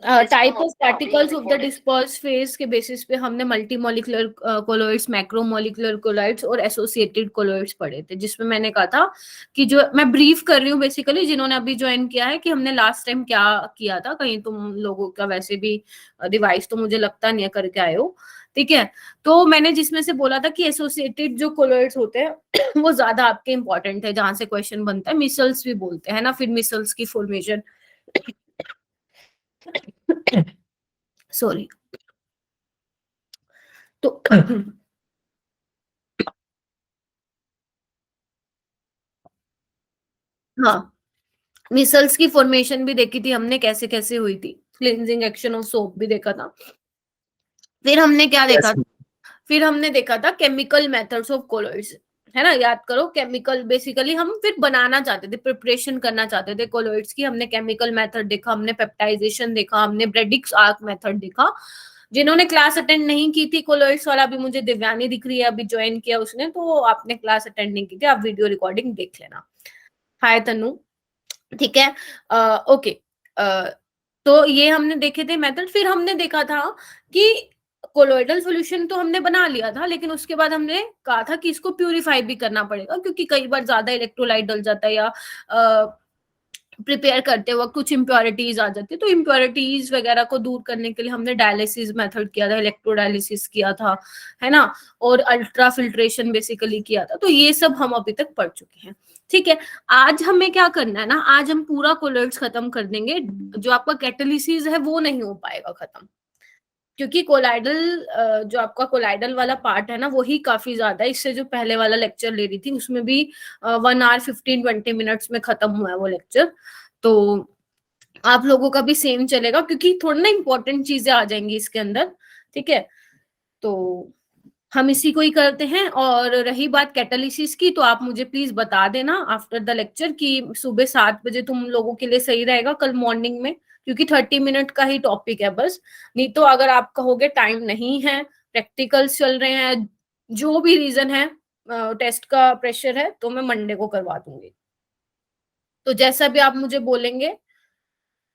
Type of particles of the disperse phase के basis पे हमने multi molecular colloids, macro molecular colloids और associated colloids पढ़े थे, जिसमें मैंने कहा था कि जो मैं ब्रीफ कर रही हूँ बेसिकली, जिन्होंने अभी ज्वाइन किया है, कि हमने लास्ट टाइम क्या किया था। कहीं तुम लोगों का वैसे भी डिवाइस तो मुझे लगता नहीं है करके आए हो, ठीक है। तो मैंने जिसमें से बोला था कि एसोसिएटेड जो कोलॉइड्स होते हैं वो ज्यादा आपके इंपॉर्टेंट है, जहां से क्वेश्चन बनता है। मिसल्स भी बोलते हैं ना, फिर मिसल्स की फॉर्मेशन सॉरी। तो हाँ, मिसल्स की फॉर्मेशन भी देखी थी हमने, कैसे कैसे हुई थी। क्लिनजिंग एक्शन ऑफ सोप भी देखा था। फिर हमने क्या देखा, फिर हमने देखा था केमिकल मेथड्स ऑफ कोलॉइड्स, है ना। याद करो, केमिकल बेसिकली हम फिर बनाना चाहते थे, प्रिपरेशन करना चाहते थे कोलॉइड्स की। हमने केमिकल मेथड देखा, हमने पेप्टाइजेशन देखा, हमने ब्रेडिक्स आर्क मेथड देखा। जिन्होंने क्लास अटेंड नहीं की थी कोलॉइड्स वाला, अभी मुझे दिव्यानी दिख रही है, अभी ज्वाइन किया उसने, तो आपने क्लास अटेंड नहीं की थी, आप वीडियो रिकॉर्डिंग देख लेना। हाय तनु, ठीक है। ओके। तो ये हमने देखे थे मेथड। फिर हमने देखा था कि कोलोइडल सॉल्यूशन तो हमने बना लिया था, लेकिन उसके बाद हमने कहा था कि इसको प्यूरिफाई भी करना पड़ेगा, क्योंकि कई बार ज्यादा इलेक्ट्रोलाइट डल जाता है, या प्रिपेयर करते वक्त कुछ इम्प्योरिटीज आ जाती है। तो इम्प्योरिटीज वगैरह को दूर करने के लिए हमने डायलिसिस मेथड किया था, इलेक्ट्रोडायलिसिस किया था, है ना, और अल्ट्रा फिल्ट्रेशन बेसिकली किया था। तो ये सब हम अभी तक पढ़ चुके हैं, ठीक है। आज हमें क्या करना है ना, आज हम पूरा कोलॉइड्स खत्म कर देंगे। जो आपका कैटालिसिस है वो नहीं हो पाएगा खत्म, क्योंकि कोलाइडल जो आपका कोलाइडल वाला पार्ट है ना, वही काफी ज्यादा है। इससे जो पहले वाला लेक्चर ले रही थी उसमें भी 1 आवर 15-20 मिनट्स में खत्म हुआ है वो लेक्चर। तो आप लोगों का भी सेम चलेगा, क्योंकि थोड़ी ना इंपॉर्टेंट चीजें आ जाएंगी इसके अंदर, ठीक है। तो हम इसी को ही करते हैं। और रही बात कैटालिसिस की, तो आप मुझे प्लीज बता देना आफ्टर द लेक्चर कि सुबह 7 बजे तुम लोगों के लिए सही रहेगा कल मॉर्निंग में, क्योंकि 30 मिनट का ही टॉपिक है बस। नहीं तो अगर आप कहोगे टाइम नहीं है, प्रैक्टिकल्स चल रहे हैं, जो भी रीजन है, टेस्ट का प्रेशर है, तो मैं मंडे को करवा दूंगी। तो जैसा भी आप मुझे बोलेंगे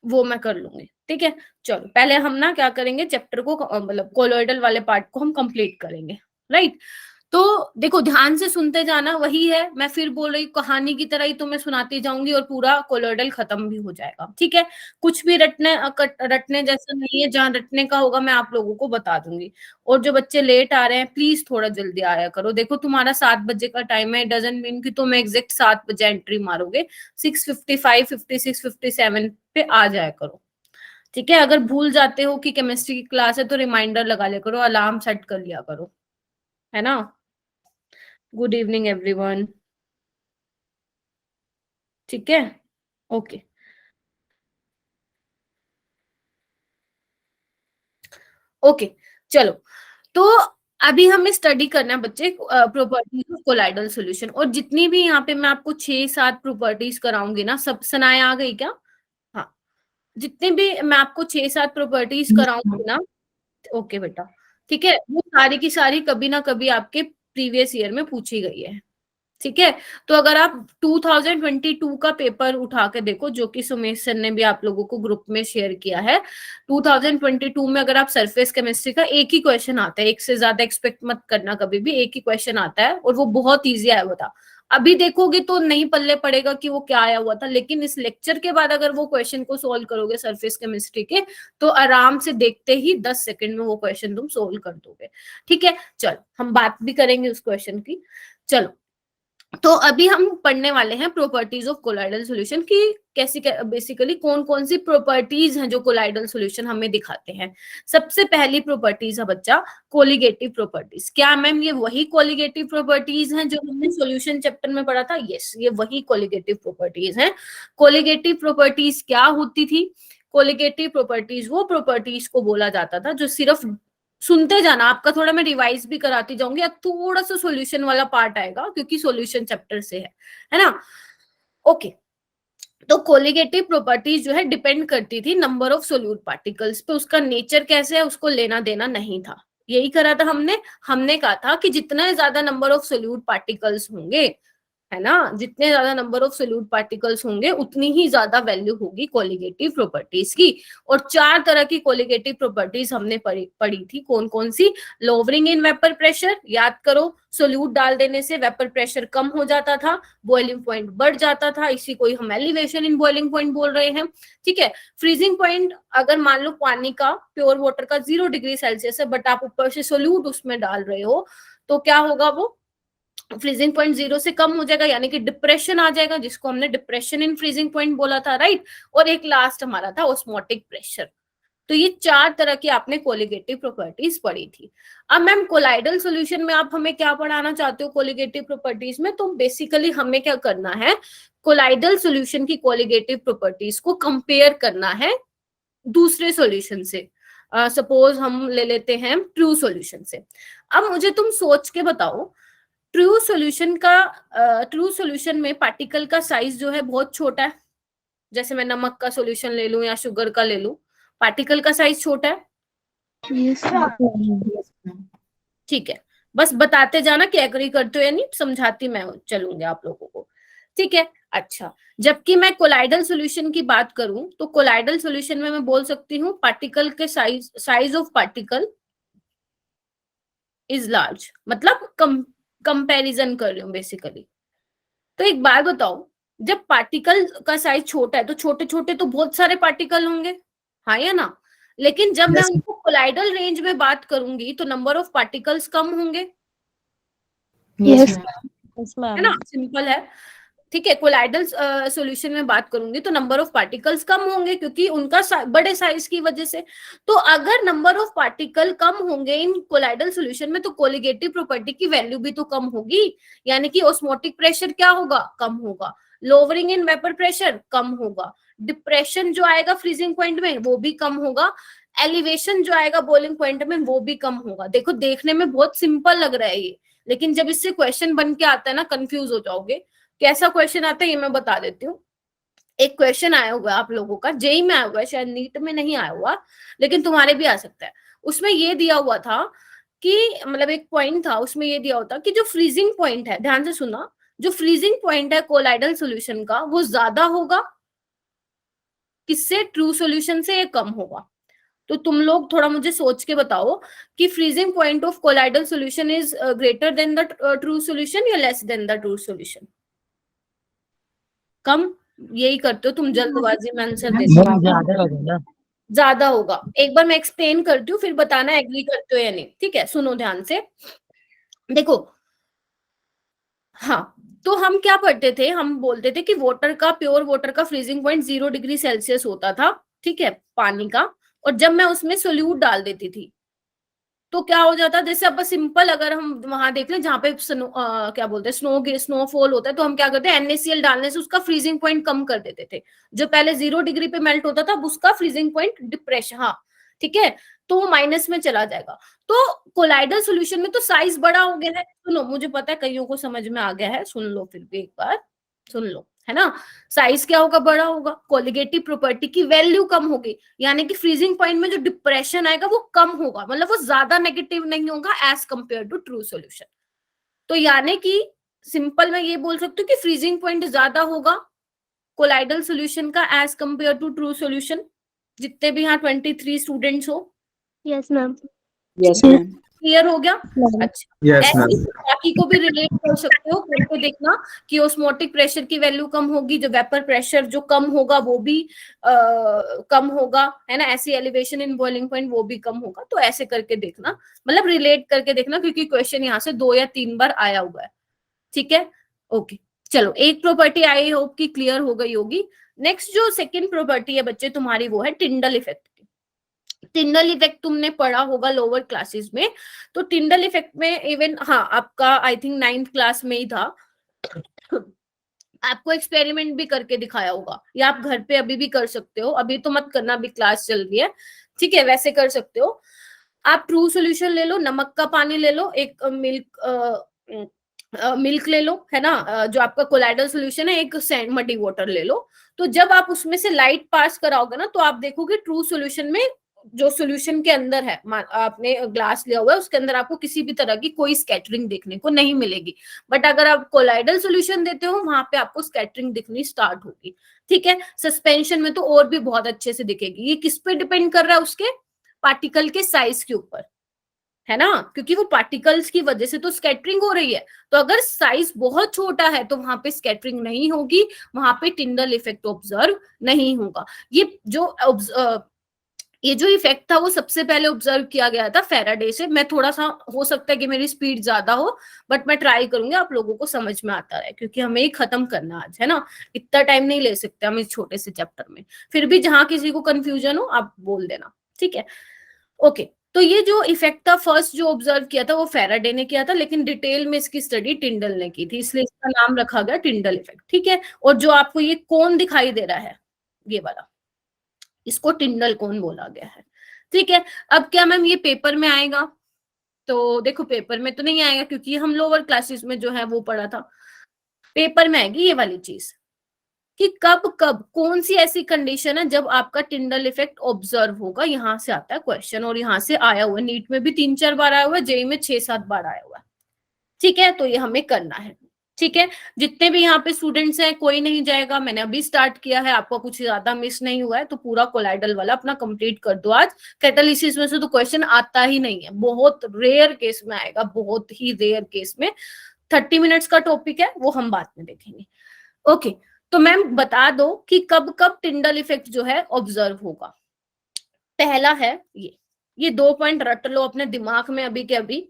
वो मैं कर लूंगी, ठीक है। चलो पहले हम ना क्या करेंगे, चैप्टर को मतलब कोलोइडल वाले पार्ट को हम कंप्लीट करेंगे, राइट। तो देखो, ध्यान से सुनते जाना, वही है, मैं फिर बोल रही कहानी की तरह ही तुम्हें सुनाती जाऊंगी और पूरा कोलोइडल खत्म भी हो जाएगा, ठीक है। कुछ भी रटने जैसा नहीं है, जहां रटने का होगा मैं आप लोगों को बता दूंगी। और जो बच्चे लेट आ रहे हैं, प्लीज थोड़ा जल्दी आया करो। देखो तुम्हारा 7 बजे का टाइम है, डजंट मीन कि तुम एग्जैक्ट 7 बजे एंट्री मारोगे। 6:55, 56, 57 पे आ जाया करो, ठीक है। अगर भूल जाते हो कि केमिस्ट्री की क्लास है, तो रिमाइंडर लगा लिया करो, अलार्म सेट कर लिया करो, है ना। गुड इवनिंग एवरीवन, ठीक है, ओके। ओके, चलो। तो अभी हमें स्टडी करना है बच्चे प्रॉपर्टीज ऑफ कोलाइडल सॉल्यूशन। और जितनी भी यहाँ पे मैं आपको 6-7 प्रॉपर्टीज कराऊंगी ना, सब सनाया आ गई क्या? हाँ, जितने भी मैं आपको 6-7 प्रॉपर्टीज कराऊंगी ना, ओके बेटा, ठीक है, वो सारी की सारी कभी ना कभी आपके प्रीवियस ईयर में पूछी गई है, ठीक है। तो अगर आप 2022 का पेपर उठा के देखो, जो कि सुमेश सर ने भी आप लोगों को ग्रुप में शेयर किया है, 2022 में अगर आप सरफेस केमिस्ट्री का एक ही क्वेश्चन आता है, एक से ज्यादा एक्सपेक्ट मत करना कभी भी, एक ही क्वेश्चन आता है और वो बहुत ईजी आया हुआ था। अभी देखोगे तो नहीं पल्ले पड़ेगा कि वो क्या आया हुआ था, लेकिन इस लेक्चर के बाद अगर वो क्वेश्चन को सोल्व करोगे सरफेस केमिस्ट्री के, तो आराम से देखते ही 10 सेकंड में वो क्वेश्चन तुम सोल्व कर दोगे, ठीक है। चलो हम बात भी करेंगे उस क्वेश्चन की। चलो, तो अभी हम पढ़ने वाले हैं प्रॉपर्टीज ऑफ कोलाइडल सॉल्यूशन की, कैसी बेसिकली कौन कौन सी प्रॉपर्टीज हैं जो कोलाइडल सॉल्यूशन हमें दिखाते हैं। सबसे पहली प्रॉपर्टीज है बच्चा कोलिगेटिव प्रॉपर्टीज। क्या मैम ये वही कोलिगेटिव प्रॉपर्टीज हैं जो हमने सॉल्यूशन चैप्टर में पढ़ा था? यस, ये वही कोलिगेटिव प्रॉपर्टीज हैं। कोलिगेटिव प्रॉपर्टीज क्या होती थी? कोलिगेटिव प्रॉपर्टीज वो प्रॉपर्टीज को बोला जाता था जो सिर्फ, सुनते जाना, आपका थोड़ा मैं रिवाइज भी कराती जाऊंगी, अब थोड़ा सा सॉल्यूशन वाला पार्ट आएगा क्योंकि सॉल्यूशन चैप्टर से है ना। ओके, तो कोलिगेटिव प्रॉपर्टीज जो है डिपेंड करती थी नंबर ऑफ सोल्यूट पार्टिकल्स पे, उसका नेचर कैसे है उसको लेना देना नहीं था। यही करा था हमने। हमने कहा था कि जितना ज्यादा नंबर ऑफ सोल्यूट पार्टिकल्स होंगे, है ना, जितने ज्यादा नंबर ऑफ सोल्यूट पार्टिकल्स होंगे उतनी ही ज्यादा वैल्यू होगी कोलिगेटिव प्रॉपर्टीज की। और 4 तरह की कोलिगेटिव प्रॉपर्टीज हमने पढ़ी थी, कौन कौन सी? लोअरिंग इन वेपर प्रेशर, याद करो, सोल्यूट डाल देने से वेपर प्रेशर कम हो जाता था, बॉइलिंग पॉइंट बढ़ जाता था, इसी को हम एलिवेशन इन बॉइलिंग पॉइंट बोल रहे हैं, ठीक है। फ्रीजिंग पॉइंट, अगर मान लो पानी का, प्योर वाटर का 0 डिग्री सेल्सियस है, बट आप ऊपर से सोल्यूट उसमें डाल रहे हो, तो क्या होगा? वो फ्रीजिंग पॉइंट 0 से कम हो जाएगा, यानी कि डिप्रेशन आ जाएगा, जिसको हमने डिप्रेशन इन फ्रीजिंग पॉइंट बोला था, राइट। और एक लास्ट हमारा था ऑस्मोटिक प्रेशर। तो ये 4 तरह की आपने कोलिगेटिव प्रॉपर्टीज पढ़ी थी। अब मैम कोलाइडल सॉल्यूशन में आप हमें क्या पढ़ाना चाहते हो कोलिगेटिव प्रॉपर्टीज में? तो बेसिकली हमें क्या करना है, कोलाइडल सॉल्यूशन की कोलिगेटिव प्रॉपर्टीज को कंपेयर करना है दूसरे सॉल्यूशन से। सपोज हम ले लेते हैं ट्रू सॉल्यूशन से। अब मुझे तुम सोच के बताओ, ट्रू सॉल्यूशन में पार्टिकल का साइज जो है बहुत छोटा है, जैसे मैं नमक का सॉल्यूशन ले लूं या शुगर का ले लूं, पार्टिकल का साइज छोटा है, ठीक है। बस बताते जाना कि एग्री करते हो या नहीं, समझाती मैं चलूंगी आप लोगों को, ठीक है। अच्छा, जबकि मैं कोलाइडल सॉल्यूशन की बात करूं तो कोलाइडल सॉल्यूशन में मैं बोल सकती हूँ पार्टिकल के size of particle is large, मतलब कंपैरिजन कर रही हूँ बेसिकली। तो एक बात बताओ, जब पार्टिकल का साइज छोटा है तो छोटे छोटे तो बहुत सारे पार्टिकल होंगे, हाँ या ना? लेकिन जब मैं उनको कोलाइडल रेंज में बात करूंगी तो नंबर ऑफ पार्टिकल्स कम होंगे, यस है ना, सिंपल है, ठीक है। कोलाइडल सॉल्यूशन में बात करूंगी तो नंबर ऑफ पार्टिकल्स कम होंगे, क्योंकि उनका बड़े साइज की वजह से। तो अगर नंबर ऑफ पार्टिकल कम होंगे इन कोलाइडल सॉल्यूशन में, तो कोलिगेटिव प्रॉपर्टी की वैल्यू भी तो कम होगी, यानी कि ऑस्मोटिक प्रेशर क्या होगा? कम होगा। लोअरिंग इन वेपर प्रेशर कम होगा। डिप्रेशन जो आएगा फ्रीजिंग पॉइंट में वो भी कम होगा। एलिवेशन जो आएगा बॉइलिंग पॉइंट में वो भी कम होगा। देखो देखने में बहुत सिंपल लग रहा है ये, लेकिन जब इससे क्वेश्चन बन के आता है ना, कंफ्यूज हो जाओगे। कैसा क्वेश्चन आता है ये मैं बता देती हूँ। एक क्वेश्चन आया हुआ है आप लोगों का, जेई में आया हुआ है, शायद नीट में नहीं आया हुआ, लेकिन तुम्हारे भी आ सकता है। उसमें ये दिया हुआ था कि, मतलब एक पॉइंट था उसमें ये दिया होता कि जो फ्रीजिंग पॉइंट है, ध्यान से सुना, जो फ्रीजिंग पॉइंट है कोलाइडल सॉल्यूशन का वो ज्यादा होगा किससे? ट्रू सॉल्यूशन से, ये कम होगा। तो तुम लोग थोड़ा मुझे सोच के बताओ कि freezing point of colloidal solution is greater than the true solution या less than the true solution? कम, यही करते हो तुम, जल्दबाजी में आंसर देते हो। ज्यादा होगा। एक बार मैं एक्सप्लेन करती हूँ, फिर बताना एग्री करते हो या नहीं, ठीक है। सुनो ध्यान से, देखो, हाँ, तो हम क्या पढ़ते थे, हम बोलते थे कि वाटर का, प्योर वाटर का फ्रीजिंग पॉइंट 0 डिग्री सेल्सियस होता था, ठीक है, पानी का। और जब मैं उसमें सोल्यूट डाल देती थी तो क्या हो जाता, जैसे अब सिंपल अगर हम वहां देख लें जहाँ पे क्या बोलते हैं, स्नोफॉल होता है, तो हम क्या करते हैं, NaCl डालने से उसका फ्रीजिंग पॉइंट कम कर देते थे। जो पहले 0 डिग्री पे मेल्ट होता था, अब उसका फ्रीजिंग पॉइंट डिप्रेशन, हाँ ठीक है, तो वो माइनस में चला जाएगा। तो कोलाइडल सोल्यूशन में तो साइज बड़ा हो गया है। सुनो, मुझे पता है कईयों को समझ में आ गया है, सुन लो फिर भी एक बार, सुन लो, है ना। साइज क्या होगा? बड़ा होगा। कोलिगेटिव प्रॉपर्टी की वैल्यू कम होगी, यानी कि फ्रीजिंग पॉइंट में जो डिप्रेशन आएगा वो कम होगा, मतलब वो ज्यादा नेगेटिव नहीं होगा as compare to true solution. तो यानी कि सिंपल मैं ये बोल सकती हूँ कि फ्रीजिंग पॉइंट ज्यादा होगा कोलाइडल सॉल्यूशन का as compare to true solution. जितने भी यहाँ 23 स्टूडेंट्स हो, यस मैम, क्लियर हो गया? अच्छा, यस ऐसे ही मैम। बाकी को भी रिलेट कर सकते हो, करके देखना कि ऑस्मोटिक प्रेशर की वैल्यू कम होगी, जो वेपर प्रेशर जो कम होगा वो भी कम होगा, है ना। ऐसी एलिवेशन इन बॉइलिंग पॉइंट वो भी कम होगा। तो ऐसे करके देखना, मतलब रिलेट करके देखना, क्योंकि क्वेश्चन यहाँ से 2 या 3 बार आया हुआ है, ठीक है। ओके, चलो, एक प्रॉपर्टी आई होप की क्लियर हो गई होगी। नेक्स्ट जो सेकेंड प्रॉपर्टी है बच्चे तुम्हारी, वो है टिंडल इफेक्ट। टिंडल इफेक्ट तुमने पढ़ा होगा लोअर क्लासेस में। तो टिंडल इफेक्ट में इवन, हाँ, आपका आई थिंक 9th क्लास में ही था, आपको एक्सपेरिमेंट भी करके दिखाया होगा, या आप घर पे अभी भी कर सकते हो, अभी तो मत करना, अभी क्लास चल रही है, ठीक है, वैसे कर सकते हो। आप ट्रू सॉल्यूशन ले लो, नमक का पानी ले लो, एक मिल्क ले लो, है ना, जो आपका कोलाइडल सॉल्यूशन है, एक मडी वाटर ले लो। तो जब आप उसमें से लाइट पास कराओगे ना, तो आप देखोगे ट्रू सॉल्यूशन में जो सोल्यूशन के अंदर है, आपने ग्लास लिया हुआ है, उसके अंदर आपको किसी भी तरह की कोई स्कैटरिंग देखने को नहीं मिलेगी। बट अगर आप कोलाइडल सोल्यूशन देते हो, वहां पे आपको स्कैटरिंग दिखनी स्टार्ट होगी। ठीक है, सस्पेंशन में तो और भी बहुत अच्छे से दिखेगी। ये किस पे डिपेंड कर रहा है? उसके पार्टिकल के साइज के ऊपर, है ना, क्योंकि वो पार्टिकल्स की वजह से तो स्कैटरिंग हो रही है। तो अगर साइज बहुत छोटा है तो वहां पे स्कैटरिंग नहीं होगी, वहां पे टिंडल इफेक्ट ऑब्जर्व नहीं होगा। ये जो इफेक्ट था वो सबसे पहले ऑब्जर्व किया गया था फैराडे से। मैं थोड़ा सा, हो सकता है कि मेरी स्पीड ज्यादा हो, बट मैं ट्राई करूंगी आप लोगों को समझ में आता रहे, क्योंकि हमें ही खत्म करना आज, है ना। इतना टाइम नहीं ले सकते हम इस छोटे से चैप्टर में। फिर भी जहां किसी को कंफ्यूजन हो आप बोल देना, ठीक है। ओके, तो ये जो इफेक्ट था फर्स्ट जो ऑब्जर्व किया था वो फैराडे ने किया था, लेकिन डिटेल में इसकी स्टडी टिंडल ने की थी, इसलिए इसका नाम रखा गया टिंडल इफेक्ट। ठीक है, और जो आपको ये कोन दिखाई दे रहा है, ये वाला, इसको टिंडल कोन बोला गया है। ठीक है, अब क्या मैम ये पेपर में आएगा? तो देखो, पेपर में तो नहीं आएगा, क्योंकि हम लोअर क्लासेस में जो है वो पढ़ा था। पेपर में आएगी ये वाली चीज कि कब कब कौन सी ऐसी कंडीशन है जब आपका टिंडल इफेक्ट ऑब्जर्व होगा। यहां से आता है क्वेश्चन, और यहां से आया हुआ है, नीट में भी 3-4 बार आया हुआ है, जेई में 6-7 बार आया हुआ है। ठीक है, तो ये हमें करना है। ठीक है, जितने भी यहाँ पे स्टूडेंट्स हैं कोई नहीं जाएगा, मैंने अभी स्टार्ट किया है, आपका कुछ ज्यादा मिस नहीं हुआ है, तो पूरा कोलाइडल वाला अपना कंप्लीट कर दो आज। कैटालिसिस में से तो क्वेश्चन आता ही नहीं है, बहुत रेयर केस में आएगा, बहुत ही रेयर केस में। 30 मिनट्स का टॉपिक है, वो हम बाद में देखेंगे। ओके, तो मैम बता दो कि कब कब टिंडल इफेक्ट जो है ऑब्जर्व होगा। पहला है ये 2 पॉइंट रट लो अपने दिमाग में अभी के अभी।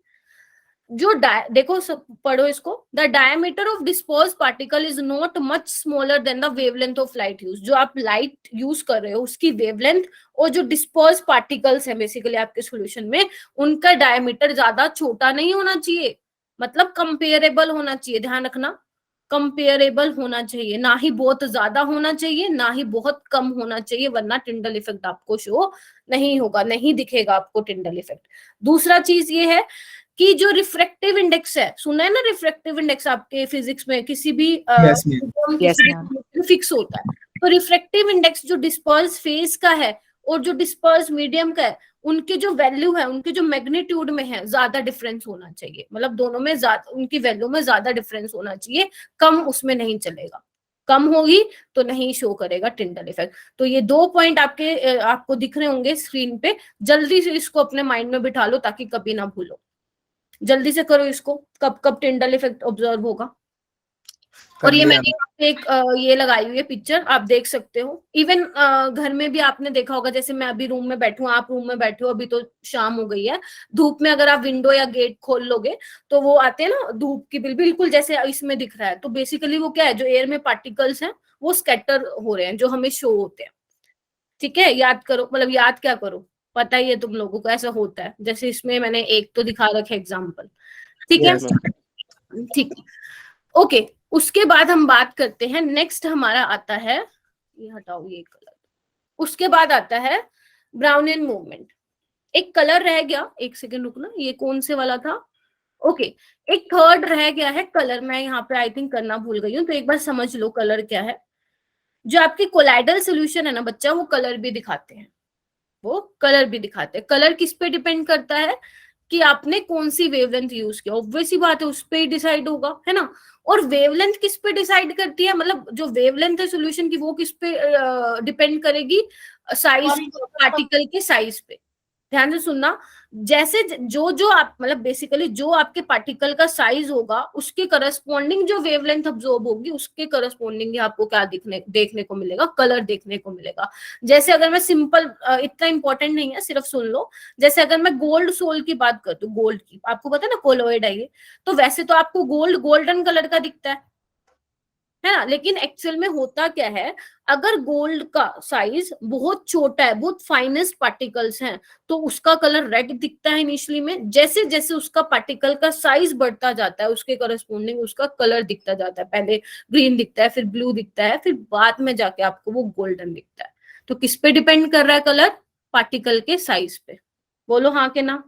जो देखो पढ़ो इसको। The diameter of disperse particle is not much smaller than the wavelength of light use. जो आप लाइट यूज कर रहे हो उसकी वेवलेंथ और जो डिस्पर्स पार्टिकल्स है बेसिकली आपके सॉल्यूशन में, उनका डायमीटर ज्यादा छोटा नहीं होना चाहिए, मतलब कंपेरेबल होना चाहिए। ध्यान रखना, कंपेरेबल होना चाहिए, ना ही बहुत ज्यादा होना चाहिए, ना ही बहुत कम होना चाहिए, वरना टिंडल इफेक्ट आपको शो नहीं होगा, नहीं दिखेगा आपको टिंडल इफेक्ट। दूसरा चीज ये है कि जो रिफ्रैक्टिव इंडेक्स है, सुना है ना रिफ्रैक्टिव इंडेक्स आपके फिजिक्स में, किसी भी फिक्स होता है। तो रिफ्रैक्टिव इंडेक्स जो डिस्पर्स फेस का है और जो डिस्पर्स मीडियम का है, उनके जो वैल्यू है, उनके जो मैग्नीट्यूड में है, ज्यादा डिफरेंस होना चाहिए। मतलब दोनों में ज्यादा, उनकी वैल्यू में ज्यादा डिफरेंस होना चाहिए, कम उसमें नहीं चलेगा। कम होगी तो नहीं शो करेगा टिंडल इफेक्ट। तो ये 2 पॉइंट आपको दिख रहे होंगे स्क्रीन पे, जल्दी से इसको अपने माइंड में बिठा लो ताकि कभी ना भूलो। जल्दी से करो इसको, कब कब टिंडल इफेक्ट ऑब्जर्व होगा। और ये मैंने यहाँ पे एक ये लगाई हुई है पिक्चर, आप देख सकते हो। इवन घर में भी आपने देखा होगा, जैसे मैं अभी रूम में बैठू, आप रूम में बैठे हो, अभी तो शाम हो गई है, धूप में अगर आप विंडो या गेट खोल लोगे तो वो आते हैं ना धूप की बिल्कुल जैसे इसमें दिख रहा है। तो बेसिकली वो क्या है, जो एयर में पार्टिकल्स हैं वो स्कैटर हो रहे हैं, जो हमें शो होते हैं। ठीक है, याद करो, मतलब याद क्या करो, पता ही है तुम लोगों को ऐसा होता है। जैसे इसमें मैंने एक तो दिखा रखे एग्जाम्पल। ठीक है, ठीक है, ओके। उसके बाद हम बात करते हैं, नेक्स्ट हमारा आता है, ये हटाओ ये कलर। उसके बाद आता है ब्राउनियन मूवमेंट। एक कलर रह गया, एक सेकेंड रुकना, ये कौन से वाला था? ओके, एक थर्ड रह गया है कलर, मैं यहाँ पे आई थिंक करना भूल गई हूँ, तो एक बार समझ लो कलर क्या है। जो आपकी कोलाइडल सोल्यूशन है ना बच्चा, वो कलर भी दिखाते हैं, वो कलर भी दिखाते हैं। कलर किस पे डिपेंड करता है कि आपने कौन सी वेवलेंथ यूज किया, ऑब्वियस सी बात है उस पे ही डिसाइड होगा, है ना। और वेवलेंथ किस पे डिसाइड करती है, मतलब जो वेवलेंथ है सॉल्यूशन की वो किस पे डिपेंड करेगी? साइज, पार्टिकल के साइज पे। ध्यान से सुनना, जैसे जो जो आप, मतलब बेसिकली जो आपके पार्टिकल का साइज होगा उसके करस्पॉन्डिंग जो वेवलेंथ अब्सॉर्ब होगी, उसके करस्पॉन्डिंग आपको क्या देखने को मिलेगा? कलर देखने को मिलेगा। जैसे अगर मैं सिंपल, इतना इंपॉर्टेंट नहीं है, सिर्फ सुन लो। जैसे अगर मैं गोल्ड सोल की बात करती हूँ, गोल्ड की, आपको पता है ना कोलोइड है ये, तो वैसे तो आपको गोल्ड गोल्डन कलर का दिखता है ना, लेकिन एक्चुअल में होता क्या है, अगर गोल्ड का साइज बहुत छोटा है, बहुत फाइनेस्ट पार्टिकल्स हैं, तो उसका कलर रेड दिखता है इनिशियली में। जैसे जैसे उसका पार्टिकल का साइज बढ़ता जाता है, उसके करस्पॉन्डिंग उसका कलर दिखता जाता है। पहले ग्रीन दिखता है, फिर ब्लू दिखता है, फिर बाद में जाके आपको वो गोल्डन दिखता है। तो किस पे डिपेंड कर रहा है कलर? पार्टिकल के साइज पे। बोलो हाँ के ना।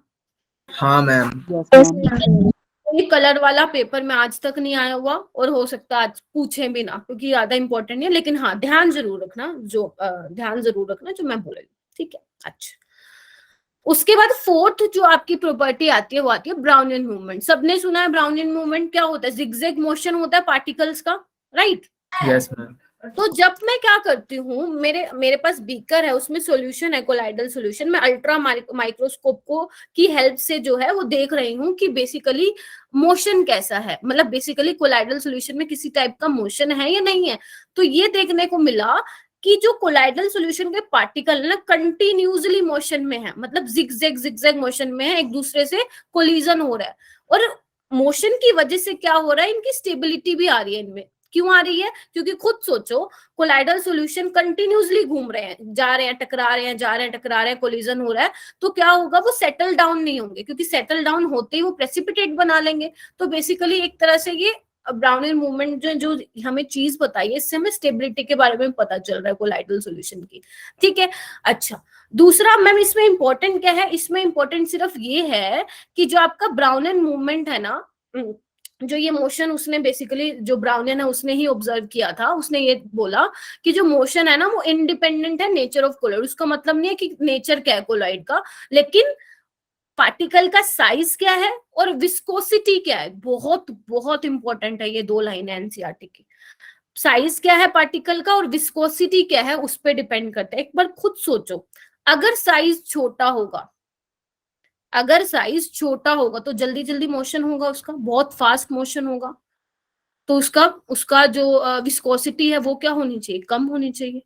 हाँ मैम। ये कलर वाला पेपर में आज तक नहीं आया हुआ, और हो सकता है आज पूछे भी ना, क्योंकि ज्यादा इंपॉर्टेंट नहीं है। लेकिन हाँ, ध्यान जरूर रखना जो मैं बोल रही हूँ। ठीक है, अच्छा। उसके बाद फोर्थ जो आपकी प्रॉपर्टी आती है वो आती है ब्राउनियन मूवमेंट। सबने सुना है ब्राउनियन मूवमेंट क्या होता है? जिगजैग मोशन होता है पार्टिकल्स का, राइट? Yes ma'am. तो जब मैं क्या करती हूँ, मेरे पास बीकर है, उसमें सॉल्यूशन है, कोलाइडल सॉल्यूशन। मैं अल्ट्रा माइक्रोस्कोप को की हेल्प से जो है वो देख रही हूँ कि बेसिकली मोशन कैसा है, मतलब बेसिकली कोलाइडल सॉल्यूशन में किसी टाइप का मोशन है या नहीं है। तो ये देखने को मिला कि जो कोलाइडल सॉल्यूशन के पार्टिकल ना कंटिन्यूसली मोशन में है, मतलब जिगजैग मोशन में है, एक दूसरे से कोलिजन हो रहा है। और मोशन की वजह से क्या हो रहा है, इनकी स्टेबिलिटी भी आ रही है इनमें। क्यों आ रही है? क्योंकि खुद सोचो, कोलाइडल सॉल्यूशन कंटिन्यूसली घूम रहे हैं, जा रहे हैं, टकरा रहे हैं, जा रहे हैं, टकरा रहे हैं, कोलिजन हो रहा है। तो क्या होगा, वो सेटल डाउन नहीं होंगे, क्योंकि सेटल डाउन होते ही वो प्रेसिपिटेट बना लेंगे। तो बेसिकली एक तरह से ये ब्राउनियन मूवमेंट जो हमें चीज बताई है, इससे हमें स्टेबिलिटी के बारे में पता चल रहा है कोलाइडल सॉल्यूशन की। ठीक है। अच्छा, दूसरा मैम इसमें इंपॉर्टेंट क्या है? इसमें इंपॉर्टेंट सिर्फ ये है कि जो आपका ब्राउनियन मूवमेंट है ना, जो ये मोशन उसने बेसिकली, जो ब्राउनियन है उसने ही ऑब्जर्व किया था, उसने ये बोला कि जो मोशन है ना वो इंडिपेंडेंट है नेचर ऑफ कोलाइड। उसका मतलब नहीं है कि नेचर क्या है कोलाइड का, लेकिन पार्टिकल का साइज क्या है और विस्कोसिटी क्या है। बहुत बहुत इंपॉर्टेंट है ये दो लाइन एनसीईआरटी की। साइज क्या है पार्टिकल का और विस्कोसिटी क्या है, उस पर डिपेंड करता है। एक बार खुद सोचो, अगर साइज छोटा होगा, अगर साइज छोटा होगा तो जल्दी जल्दी मोशन होगा, उसका बहुत फास्ट मोशन होगा। तो उसका उसका जो विस्कोसिटी है वो क्या होनी चाहिए? कम होनी चाहिए।